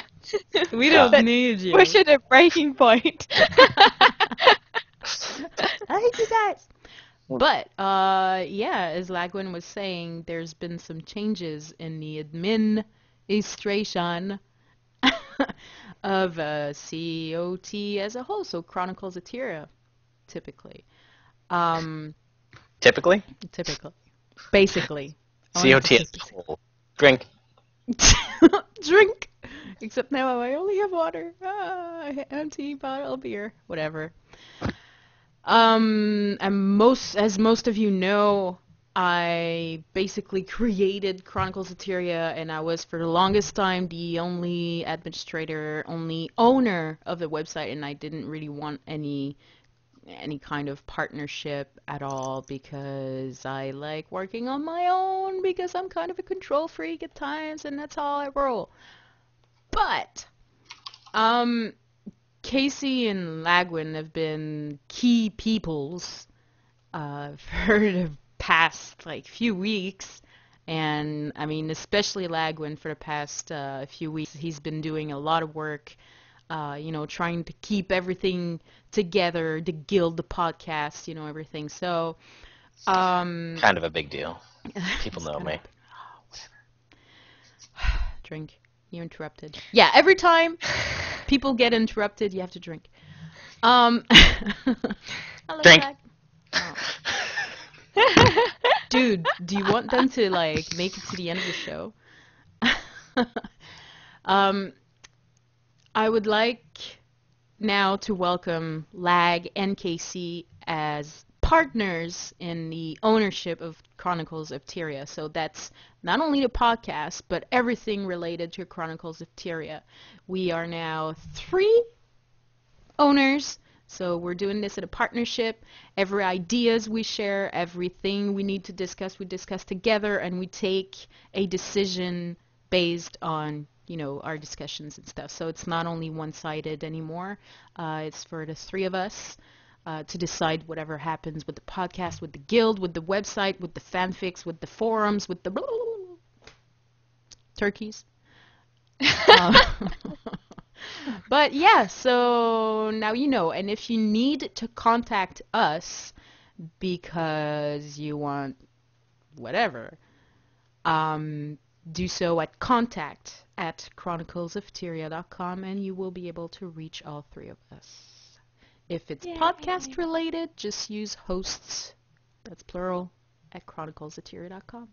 We don't need you. Push it at breaking point. I hate you guys. But, yeah, as Lagwyn was saying, there's been some changes in the administration of COT as a whole, so Chronicles of Tyria, typically. Typically, Basically. I wanted to COT say as a whole. Drink. Drink! Except now I only have water. Empty bottle of beer. Whatever. And as most of you know, I basically created Chronicles of Tyria, and I was for the longest time the only administrator, only owner of the website, and I didn't really want any kind of partnership at all because I like working on my own because I'm kind of a control freak at times, and that's how I roll. But Kaysee and Lagwyn have been key peoples for the past like few weeks. And I mean, especially Lagwyn for the past few weeks, he's been doing a lot of work, trying to keep everything together, the guild, the podcast, everything. So, kind of a big deal. People know me. Drink. You're interrupted. Yeah, every time people get interrupted, you have to drink. Drink. Oh. Dude, do you want them to like make it to the end of the show? I would like now to welcome Lag and Kaysee as partners in the ownership of Chronicles of Tyria. So that's not only the podcast, but everything related to Chronicles of Tyria. We are now 3 owners. So we're doing this in a partnership. Every ideas we share, everything we need to discuss, we discuss together, and we take a decision based on, our discussions and stuff. So it's not only one-sided anymore. It's for the 3 of us to decide whatever happens with the podcast, with the guild, with the website, with the fanfics, with the forums, with the turkeys. But yeah, so now you know. And if you need to contact us because you want whatever, do so at contact@chroniclesoftyria.com, and you will be able to reach all 3 of us. If it's podcast related, just use hosts, that's plural, at chroniclesoftyria.com.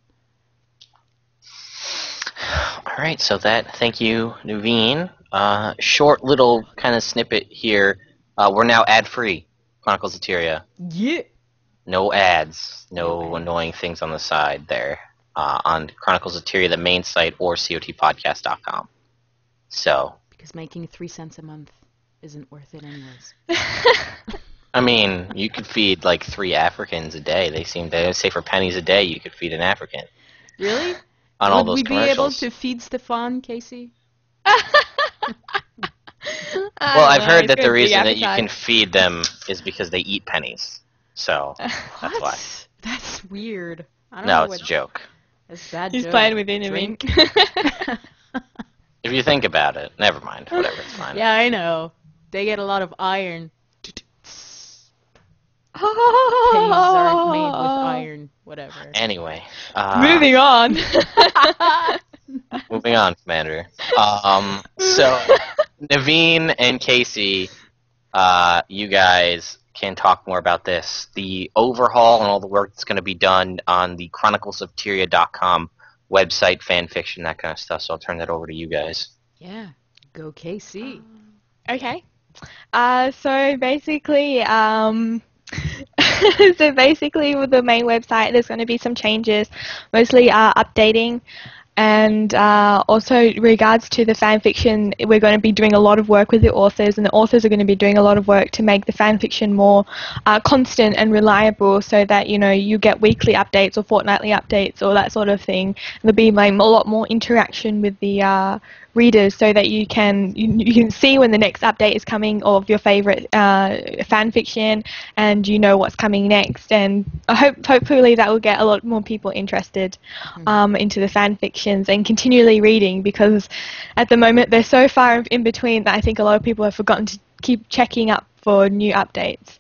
All right, so thank you, Naveen. Short little kind of snippet here. We're now ad-free, Chronicles of Tyria. Yeah. No ads, no annoying things on the side there. On Chronicles of Tyria, the main site, or CoTPodcast.com. So. Because making 3 cents a month isn't worth it anyways. I mean, you could feed like 3 Africans a day. They say for pennies a day you could feed an African. Really? On all those commercials. Would we be able to feed Stefan, Kaysee? Well, I've heard that the reason that you can feed them is because they eat pennies. So, that's why. That's weird. I don't know it's a joke. It's a bad He's joke. playing with Naveen. If you think about it, never mind. Whatever, it's fine. Yeah, I know. They get a lot of iron. Pennies aren't made with iron. Whatever. Anyway. Moving on. Moving on, Commander. So, Naveen and Kaysee, you guys can talk more about this. The overhaul and all the work that's going to be done on the chroniclesoftyria.com website, fanfiction, that kind of stuff. So I'll turn that over to you guys. Yeah. Go Kaysee. Okay. So basically, with the main website, there's going to be some changes, mostly updating. And also, regards to the fan fiction, we're going to be doing a lot of work with the authors, and the authors are going to be doing a lot of work to make the fan fiction more constant and reliable, so that you get weekly updates or fortnightly updates or that sort of thing. There'll be like a lot more interaction with the readers, so that you can see when the next update is coming of your favorite fan fiction, and you know what's coming next. And hopefully that will get a lot more people interested into the fan fictions and continually reading, because at the moment they're so far in between that I think a lot of people have forgotten to keep checking up for new updates.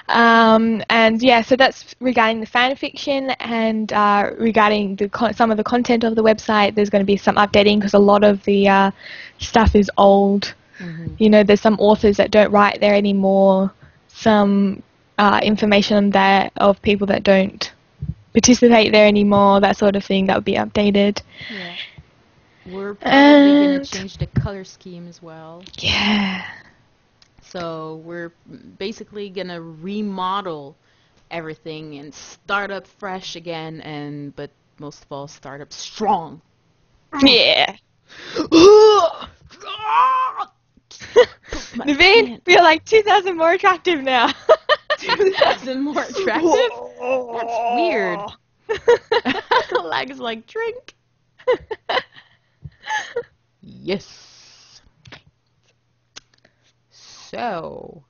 And yeah, so that's regarding the fan fiction, and regarding some of the content of the website, there's going to be some updating because a lot of the stuff is old. Mm-hmm. There's some authors that don't write there anymore, some information there of people that don't participate there anymore, that sort of thing, that would be updated. Yeah. We're probably going to change the color scheme as well. Yeah. So we're basically going to remodel everything and start up fresh again, but most of all, start up strong. Yeah. Naveen, we are like 2,000 more attractive now. 2,000 more attractive? That's weird. Lag is like, drink. Yes. So,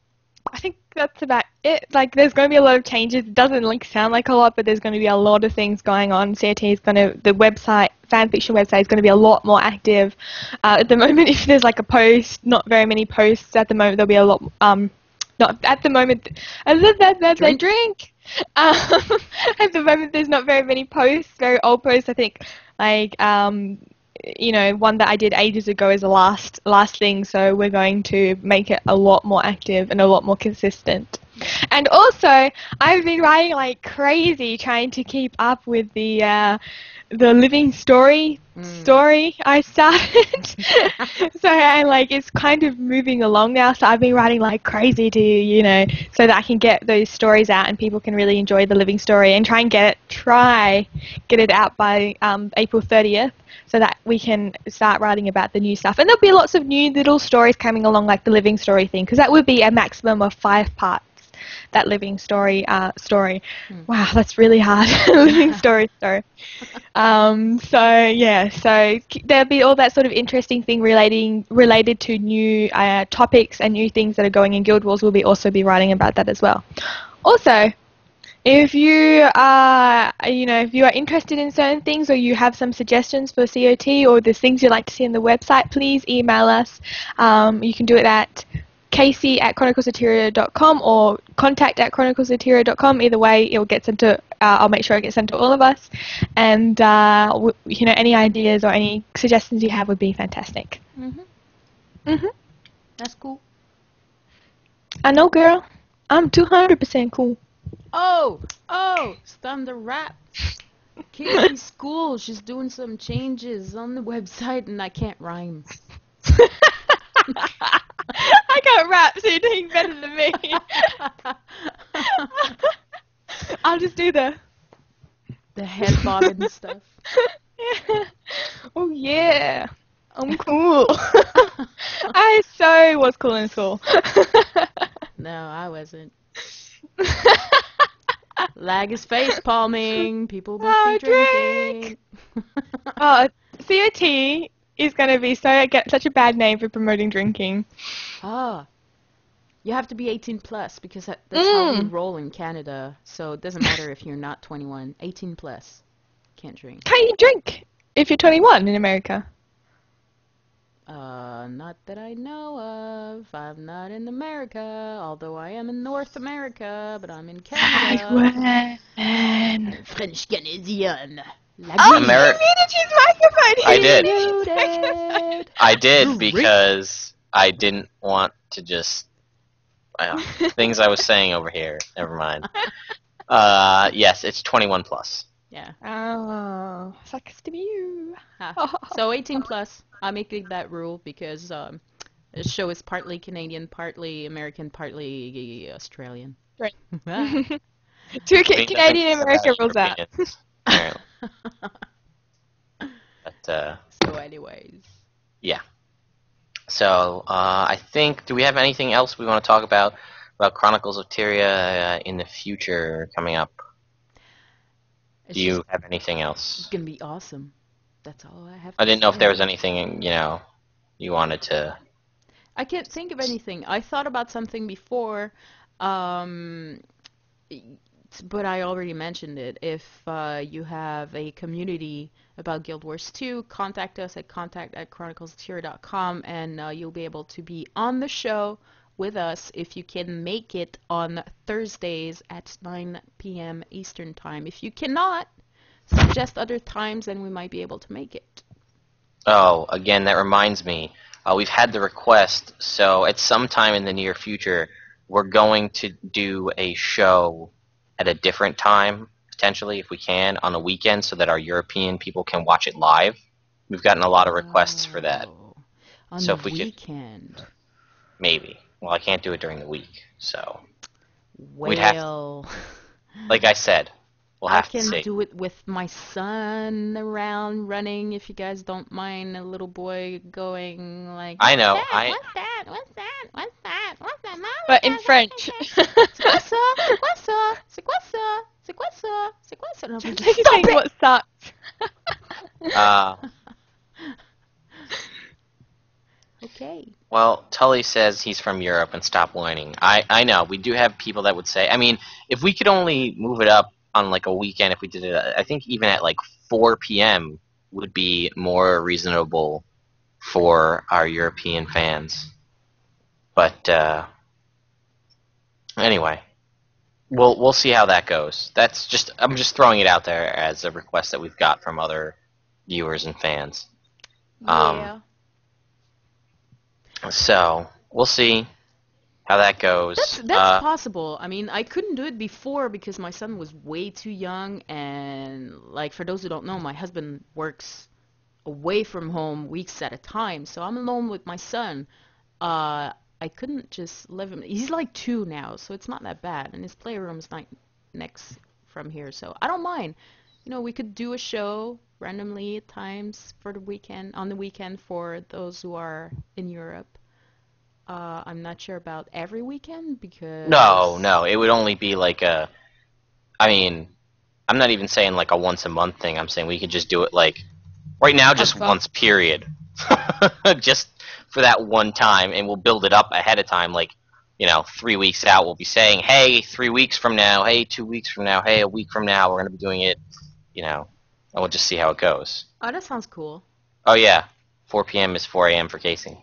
I think that's about like there's going to be a lot of changes. It doesn't like sound like a lot, but there's going to be a lot of things going on. COT is going to, the website, fanfiction website is going to be a lot more active. At the moment, if there's like a post, not very many posts at the moment. There'll be a lot. Not at the moment. Drink. At the moment, there's not very many posts. Very old posts. I think like you know, one that I did ages ago is the last thing. So we're going to make it a lot more active and a lot more consistent. And also, I've been writing like crazy, trying to keep up with the living story I started. So and like it's kind of moving along now. So I've been writing like crazy to, you know, so that I can get those stories out and people can really enjoy the living story and try and get it out by April 30th. So that we can start writing about the new stuff. And there'll be lots of new little stories coming along, like the living story thing, because that would be a maximum of 5 parts, that living story. Wow, that's really hard. Living story. So yeah, so there'll be all that sort of interesting thing related to new topics and new things that are going in Guild Wars. We'll also be writing about that as well. Also, if you are, you know, if you are interested in certain things or you have some suggestions for COT or there's things you'd like to see on the website, please email us. You can do it at Kaysee@chroniclesoftyria.com or contact@chroniclesoftyria.com. Either way, it will get sent to. I'll make sure it gets sent to all of us. And you know, any ideas or any suggestions you have would be fantastic. That's cool. I know, girl. I'm 200% cool. Oh, it's time to wrap. Kaysee's school, she's doing some changes on the website and I can't rhyme. I can't rap, so you're doing better than me. I'll just do the head bob and stuff. Oh yeah, I'm cool. I so was cool in school. No, I wasn't. Lag is face palming. People must be drinking. COT is going to be get such a bad name for promoting drinking. You have to be 18 plus because that's how we roll in Canada. So it doesn't matter if you're not 21. 18 plus. Can't drink. Can you drink if you're 21 in America? Not that I know of. I'm not in America, although I am in North America, but I'm in Canada. French Canadian. You muted his microphone. I did because I didn't want to just things I was saying over here. Never mind. Yes, it's 21 plus. Yeah. Oh, sucks to be you. So 18 plus. I'm making that rule because the show is partly Canadian, partly American, partly Australian. Right. Two Canadian and American rules out. But, so anyways. Yeah. So I think, do we have anything else we want to talk about Chronicles of Tyria in the future coming up? Do you have anything else? It's going to be awesome. That's all I have to I didn't know say. if there was anything, you know, you wanted to... I can't think of anything. I thought about something before, but I already mentioned it. If you have a community about Guild Wars 2, contact us at contact@chroniclesoftyria.com and you'll be able to be on the show with us if you can make it on Thursdays at 9 p.m. Eastern Time. If you cannot, suggest other times and we might be able to make it. Oh, again, that reminds me. We've had the request, so at some time in the near future, we're going to do a show at a different time, potentially, if we can, on a weekend so that our European people can watch it live. We've gotten a lot of requests for that. On so the if we weekend? Maybe. Well, I can't do it during the week, so... Well... We'd have to, like I said, we'll have to see. I can do it with my son around running, if you guys don't mind a little boy going like... I know. What's that? What's that? What's that? What's that? Mom, but in French. C'est quoi ça? C'est quoi ça? C'est quoi ça? C'est quoi ça? C'est quoi ça? No, stop it! What sucks? Okay. Well, Tully says he's from Europe and stop whining. I know, we do have people that would say, I mean, if we could only move it up on like a weekend, if we did it, I think even at like 4 p.m. would be more reasonable for our European fans. But, anyway, we'll see how that goes. I'm just throwing it out there as a request that we've got from other viewers and fans. Yeah. So we'll see how that goes. That's possible. I mean, I couldn't do it before because my son was way too young, and like for those who don't know, my husband works away from home weeks at a time, so I'm alone with my son. I couldn't just leave him. He's like 2 now, so it's not that bad, and his playroom's not next from here, so I don't mind. You know, we could do a show randomly at times for the weekend, on the weekend for those who are in Europe. I'm not sure about every weekend because... No, it would only be like I mean, I'm not even saying like a once a month thing. I'm saying we could just do it like, right now just once, period. Just for that one time, and we'll build it up ahead of time, like, 3 weeks out, we'll be saying, hey, 3 weeks from now, hey, 2 weeks from now, hey, a week from now, we're going to be doing it, and we'll just see how it goes. Oh, that sounds cool. Oh, yeah. 4 p.m. is 4 a.m. for Kaysee.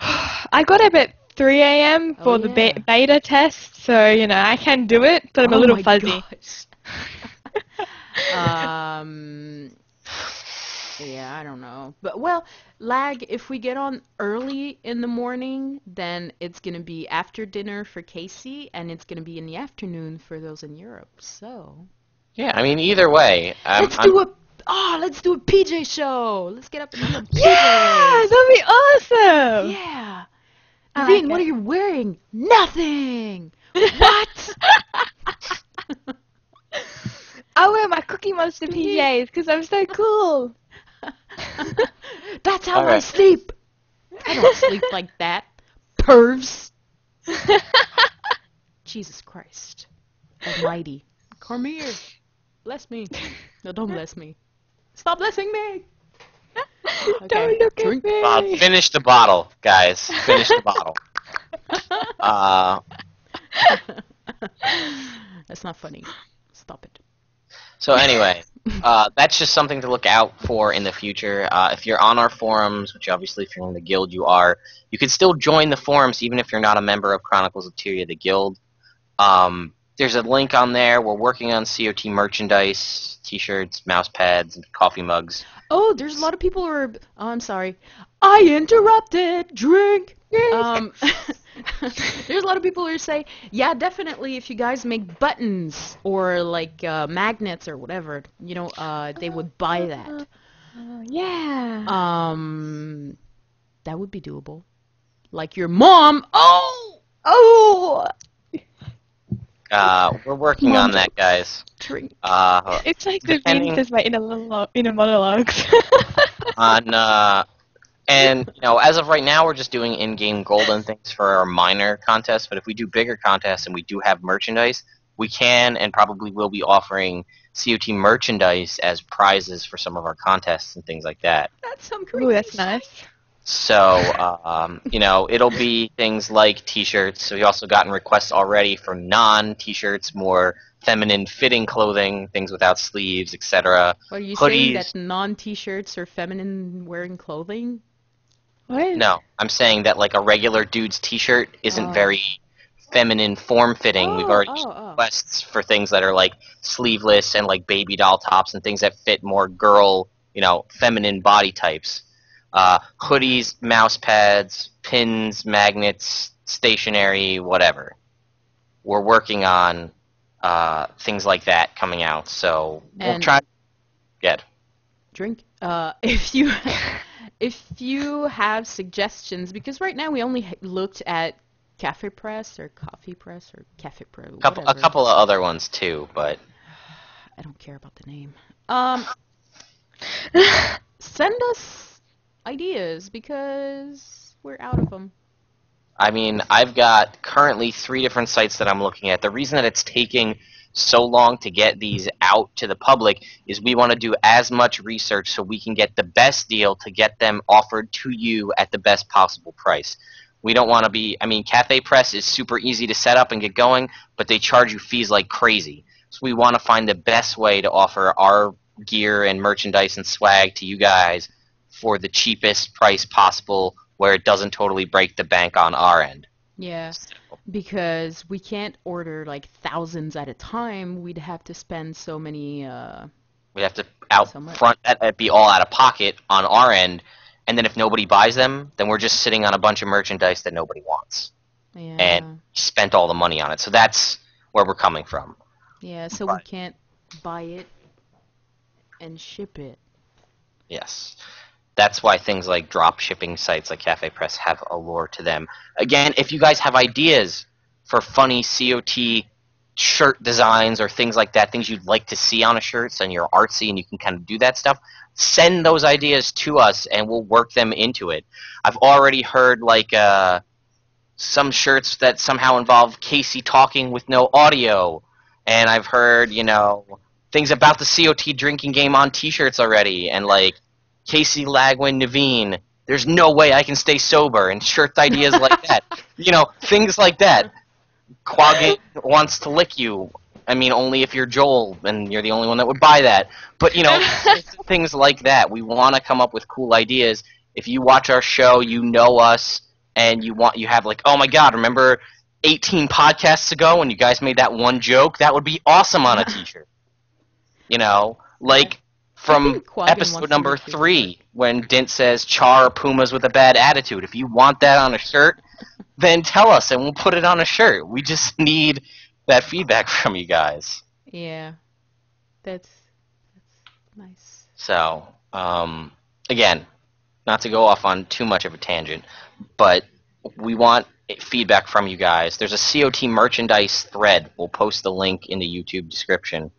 I got up at 3 a.m. for the beta test, so, I can do it, but I'm a little fuzzy. Yeah, I don't know. But, well, Lag, if we get on early in the morning, then it's going to be after dinner for Kaysee, and it's going to be in the afternoon for those in Europe, so... Yeah, I mean, either way... let's do a PJ show! Let's get up and do a PJ! Yeah! That'd be awesome! Yeah! Naveen, what are you wearing? Nothing! What? I wear my Cookie Monster PJs because I'm so cool. That's how I sleep. I don't sleep like that. Pervs. Jesus Christ. Almighty. Come here. Bless me. No, don't bless me. Stop blessing me. Okay. Don't look Drink. at me. Finish the bottle, guys. Finish the bottle. That's not funny. Stop it. So anyway, that's just something to look out for in the future. If you're on our forums, which obviously if you're in the guild you are, you can still join the forums even if you're not a member of Chronicles of Tyria, the guild. There's a link on there. We're working on COT merchandise, t-shirts, mouse pads, and coffee mugs. Oh, there's a lot of people who are... Oh, I'm sorry. I interrupted. Drink. There's a lot of people who say, yeah, definitely, if you guys make buttons or, like, magnets or whatever, they would buy that. Yeah. That would be doable. Like your mom. Oh! We're working on that, guys. Drink. It's like the Naveen says my inner monologues. And, as of right now, we're just doing in-game golden things for our minor contests, but if we do bigger contests and we do have merchandise, we can and probably will be offering COT merchandise as prizes for some of our contests and things like that. That's some great. Ooh, that's nice. So, it'll be things like t-shirts. So we also gotten requests already for non-t-shirts, more feminine fitting clothing, things without sleeves, etc. Are you saying that non-t-shirts are feminine wearing clothing? What? No, I'm saying that like a regular dude's t-shirt isn't very feminine form-fitting. We've already requests for things that are like sleeveless and like baby doll tops and things that fit more girl, feminine body types. Hoodies, mouse pads, pins, magnets, stationery, whatever. We're working on things like that coming out, so we'll try. Get. Drink. If you have suggestions, because right now we only looked at Cafe Press or Coffee Press or Cafe Press. A couple of other ones too, but I don't care about the name. Send us ideas because we're out of them. I mean, I've got currently 3 different sites that I'm looking at. The reason that it's taking so long to get these out to the public is we want to do as much research so we can get the best deal to get them offered to you at the best possible price. We don't want to be, I mean, Cafe Press is super easy to set up and get going, but they charge you fees like crazy. So we want to find the best way to offer our gear and merchandise and swag to you guys for the cheapest price possible where it doesn't totally break the bank on our end. Yeah, because we can't order like thousands at a time. We'd have to spend so many. We have to front that be all out of pocket on our end, and then if nobody buys them, then we're just sitting on a bunch of merchandise that nobody wants, and spent all the money on it. So that's where we're coming from. Yeah, so we can't buy it and ship it. Yes. That's why things like drop shipping sites like Cafe Press have allure to them. Again, if you guys have ideas for funny COT shirt designs or things like that, things you'd like to see on a shirt, and you're artsy and you can kind of do that stuff, send those ideas to us and we'll work them into it. I've already heard like some shirts that somehow involve Kaysee talking with no audio, and I've heard, you know, things about the COT drinking game on t-shirts already, and like Kaysee, Lagwyn, Naveen, there's no way I can stay sober, and shirt ideas like that. You know, things like that. Quaggin wants to lick you. I mean, only if you're Joel, and you're the only one that would buy that. But, you know, things like that. We want to come up with cool ideas. If you watch our show, you know us, and you have like, oh my god, remember 18 podcasts ago when you guys made that one joke? That would be awesome on a t-shirt. You know, like from episode number 3 when Dint says char pumas with a bad attitude. If you want that on a shirt, then tell us and we'll put it on a shirt. We just need that feedback from you guys. Yeah, that's nice. So, again, not to go off on too much of a tangent, but we want feedback from you guys. There's a COT merchandise thread. We'll post the link in the YouTube description.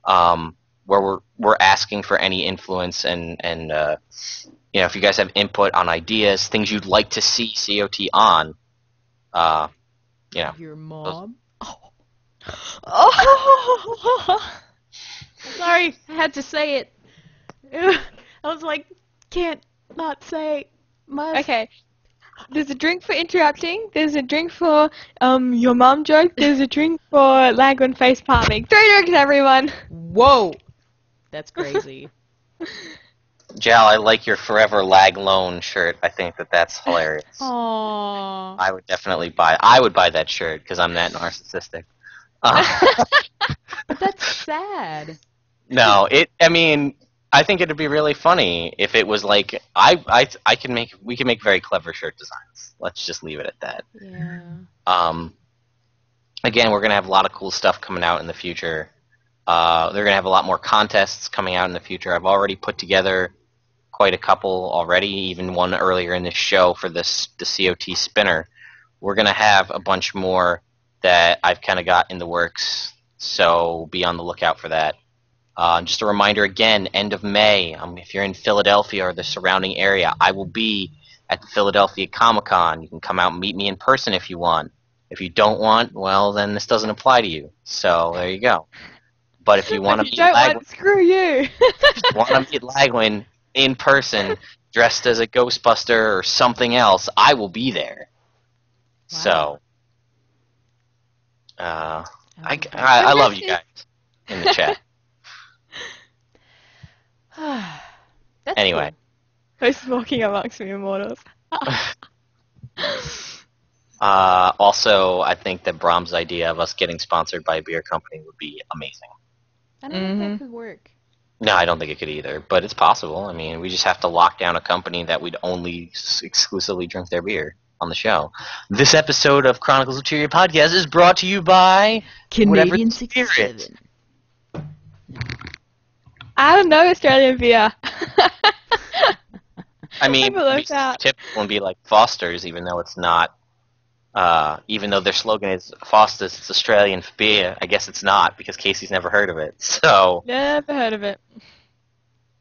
Where we're asking for any influence and you know, if you guys have input on ideas, things you'd like to see COT on, you know. Your mom? Oh. Sorry, I had to say it. I was like, can't not say much. Okay. There's a drink for interrupting. There's a drink for your mom joke. There's a drink for Lagwyn face palming. 3 drinks, everyone. Whoa, that's crazy. Jal, I like your Forever Lagywn shirt. I think that's hilarious. Aww. I would definitely buy that shirt because I'm that narcissistic. That's sad. No, I mean, I think it'd be really funny if it was like we can make very clever shirt designs. Let's just leave it at that. Yeah. Again, we're gonna have a lot of cool stuff coming out in the future. They're gonna have a lot more contests coming out in the future. I've already put together quite a couple already, even one earlier in this show for the COT spinner. We're gonna have a bunch more that I've kind of got in the works, so be on the lookout for that. Just a reminder again, end of May, if you're in Philadelphia or the surrounding area, I will be at the Philadelphia Comic-Con. You can come out and meet me in person if you want. If you don't want, well, then this doesn't apply to you. So there you go. But if you want to meet Lagwyn, screw you. if you want to meet Lagwyn in person, dressed as a Ghostbuster or something else, I will be there. Wow. So, I love you guys in the chat. Anyway. Cool. Who's walking amongst me immortals? Also, I think that Brahm's idea of us getting sponsored by a beer company would be amazing. I don't think that could work. No, I don't think it could either, but it's possible. I mean, we just have to lock down a company that we'd only exclusively drink their beer on the show. This episode of ChroniclesofTyria Podcast is brought to you by Canadian 67. I don't know Australian beer. I mean, be typical and be like Foster's, even though it's not. Even though their slogan is Foster's, it's Australian for beer. I guess it's not because Kaysee's never heard of it. So never heard of it.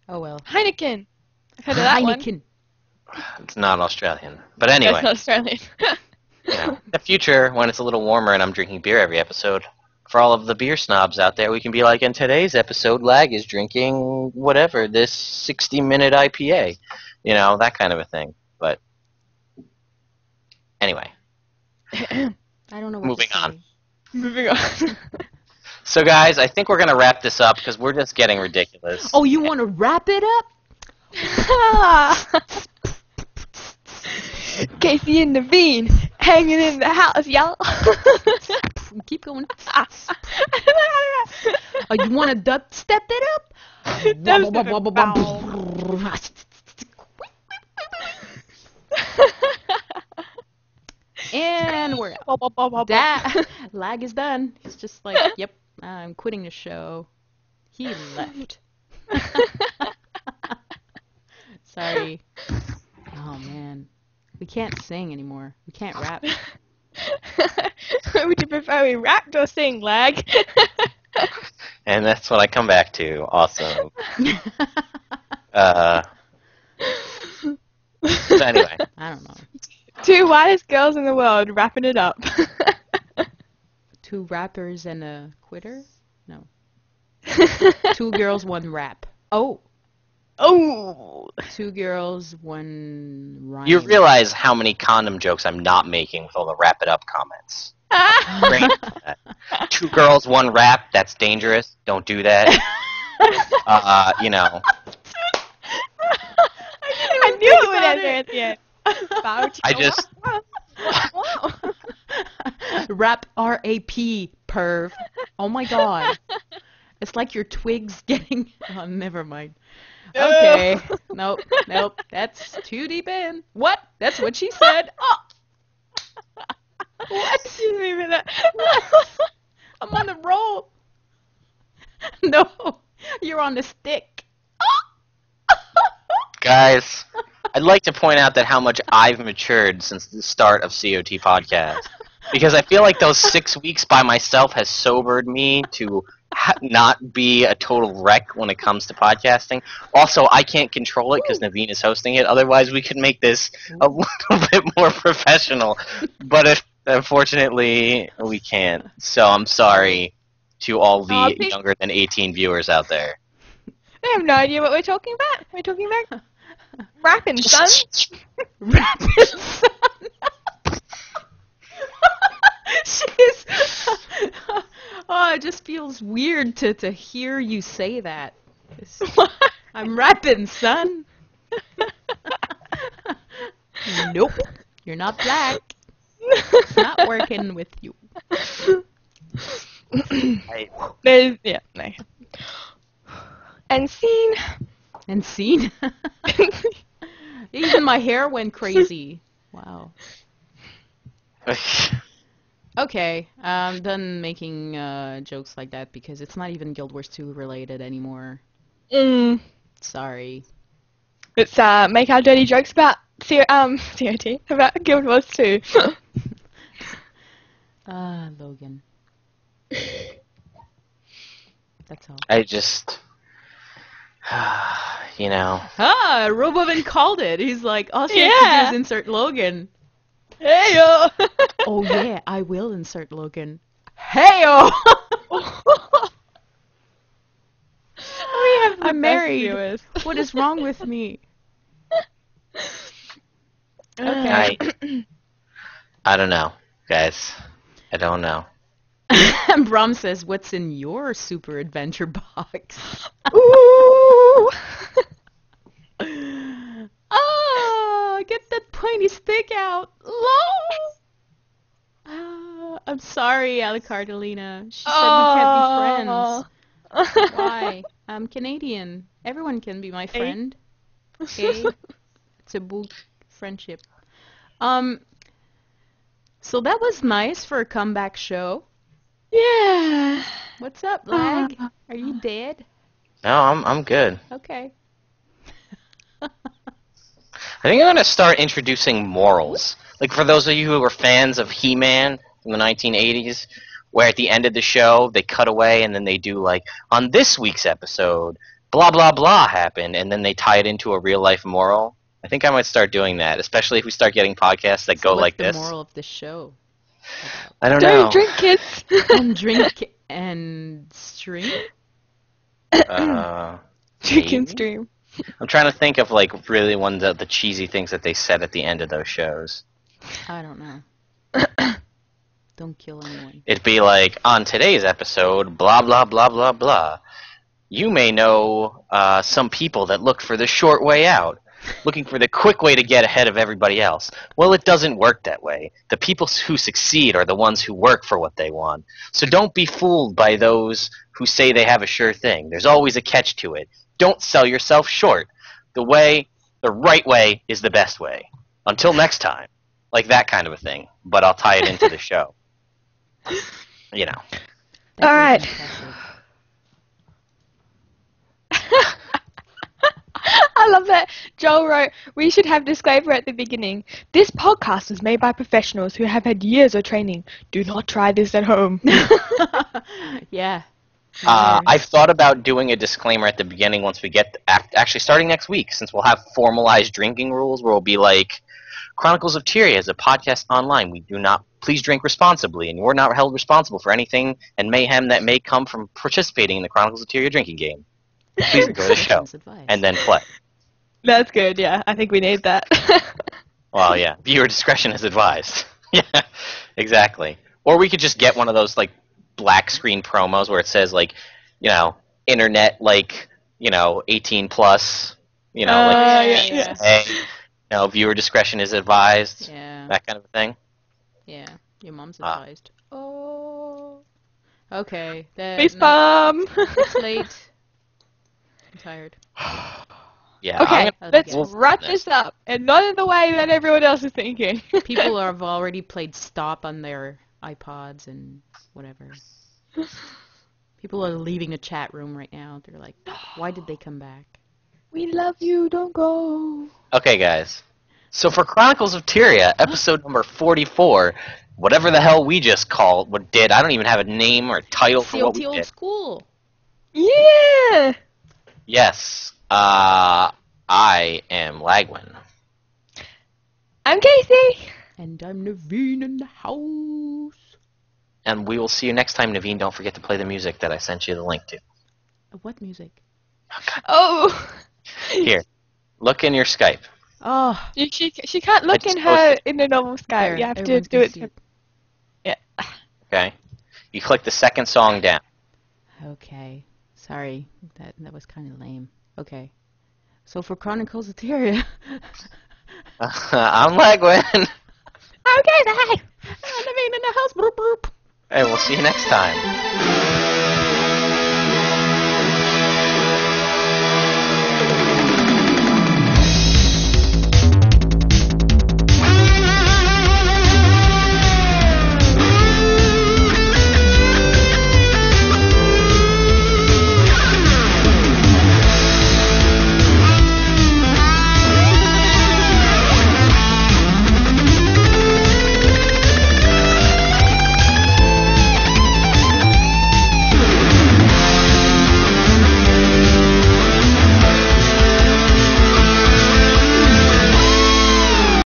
Oh well. Heineken. I've heard of that Heineken. It's not Australian, but anyway. It's not Australian. You know, in the future, when it's a little warmer and I'm drinking beer every episode, for all of the beer snobs out there, we can be like, in today's episode, Lag is drinking whatever, this 60-minute IPA. You know, that kind of a thing. But anyway. I don't know what Moving to say. on. Moving on. So, guys, I think we're going to wrap this up because we're just getting ridiculous. Oh, you want to wrap it up? Kaysee and Naveen hanging in the house, y'all. Keep going. Oh, you want to dubstep it up? And we're out. Lag is done. He's just like, yep, I'm quitting the show. He left. Sorry. Oh, man. We can't sing anymore. We can't rap. Would you prefer we rapped or sing, Lag? And that's what I come back to. Awesome. So anyway. I don't know. Two whitest girls in the world wrapping it up. Two rappers and a quitter? No. Two girls, one rap. Oh. Oh. Two girls, one rhyme. You realize how many condom jokes I'm not making with all the wrap it up comments. Great. Two girls, one rap. That's dangerous. Don't do that. You know. I knew it would end there at the end. I just. Rap R-A-P, perv. Oh my god. It's like your twigs getting... Oh, never mind. Okay. Nope. That's too deep in. What? That's what she said. Oh. What? You leave it at... I'm on the roll. No. You're on the stick. Guys, I'd like to point out that how much I've matured since the start of CoTPodcast. Because I feel like those 6 weeks by myself has sobered me to not be a total wreck when it comes to podcasting. Also, I can't control it because Naveen is hosting it. Otherwise, we could make this a little bit more professional. But unfortunately, we can't. So I'm sorry to all the younger than 18 viewers out there. They have no idea what we're talking about. We're talking about rapping, son. Rapping, son. She's... Oh, it just feels weird to hear you say that. I'm rapping, son. Nope. You're not black. It's not working with you. There's... Yeah, no. And scene. And scene? Even my hair went crazy. Wow. Okay, I'm done making jokes like that because it's not even Guild Wars 2 related anymore. Sorry. Let's make our dirty jokes about COT, about Guild Wars 2. Logan. That's all. I just... you know... Robovin called it. He's like, all she has to do is insert Logan. Heyo! Oh yeah, I will insert Logan. Heyo! I'm married. What is wrong with me? Okay. I don't know, guys. I don't know. Brom says, "What's in your super adventure box?" Ooh! Oh, get that pointy stick out. I'm sorry, Alicardalina. She said we can't be friends. Why? I'm Canadian. Everyone can be my friend. Okay? It's a book friendship. So that was nice for a comeback show. Yeah. What's up, Lag? Are you dead? No, I'm good. Okay. I think I'm going to start introducing morals. Like, for those of you who are fans of He-Man from the 1980s, where at the end of the show, they cut away and then they do, like, on this week's episode, blah, blah, blah happened, and then they tie it into a real-life moral. I think I might start doing that, especially if we start getting podcasts that go like this. What's the moral of the show? I don't know. Don't drink, kids. Don't drink. And stream? Chicken Maybe? stream. I'm trying to think of like really one of the cheesy things that they said at the end of those shows. I don't know. Don't kill anyone. It'd be like, on today's episode, blah blah blah blah blah. You may know some people that look for the short way out, looking for the quick way to get ahead of everybody else. Well, it doesn't work that way. The people who succeed are the ones who work for what they want. So don't be fooled by those who say they have a sure thing. There's always a catch to it. Don't sell yourself short. The right way is the best way. Until next time. Like that kind of a thing. But I'll tie it into the show. You know. All right. I love that. Joel wrote, we should have disclaimer at the beginning. This podcast is made by professionals who have had years of training. Do not try this at home. Yeah. I've thought about doing a disclaimer at the beginning once we get actually starting next week, since we'll have formalized drinking rules where we'll be like, Chronicles of Tyria is a podcast online. We do not please drink responsibly, and we're not held responsible for anything and mayhem that may come from participating in the Chronicles of Tyria drinking game. Please enjoy the show and then play. That's good, yeah. I think we need that. Well, yeah. Viewer discretion is advised. Yeah, exactly. Or we could just get one of those, like, black screen promos where it says, like, you know, internet, like, you know, 18 plus, you know, like, yeah. hey, you know, viewer discretion is advised, Yeah. that kind of thing. Yeah. Your mom's advised. Oh. Okay. Then, Face bomb. It's late. I'm tired. Yeah. Okay, let's We'll wrap this up, and not in the way that everyone else is thinking. People have already played stop on their iPods and whatever. People are leaving the chat room right now. They're like, why did they come back? We love you, don't go. Okay, guys. So for Chronicles of Tyria, episode number 44, whatever the hell we just did, I don't even have a name or a title for what we CoT did. OldSkool. Yeah! Yes. I am Lagwyn. I'm Kaysee. And I'm Naveen in the house. And we will see you next time, Naveen. Don't forget to play the music that I sent you the link to. What music? Oh! Here. Look in your Skype. Oh. She can't look I in just her posted- in the normal Skype. There, You have to everyone do can it. see. Yeah. Okay? You click the second song down. Okay. Sorry. That was kind of lame. Okay. So for Chronicles of Tyria. I'm Lagwyn. Okay, bye! Naveen in the house. Boop, boop. Hey, we'll see you next time.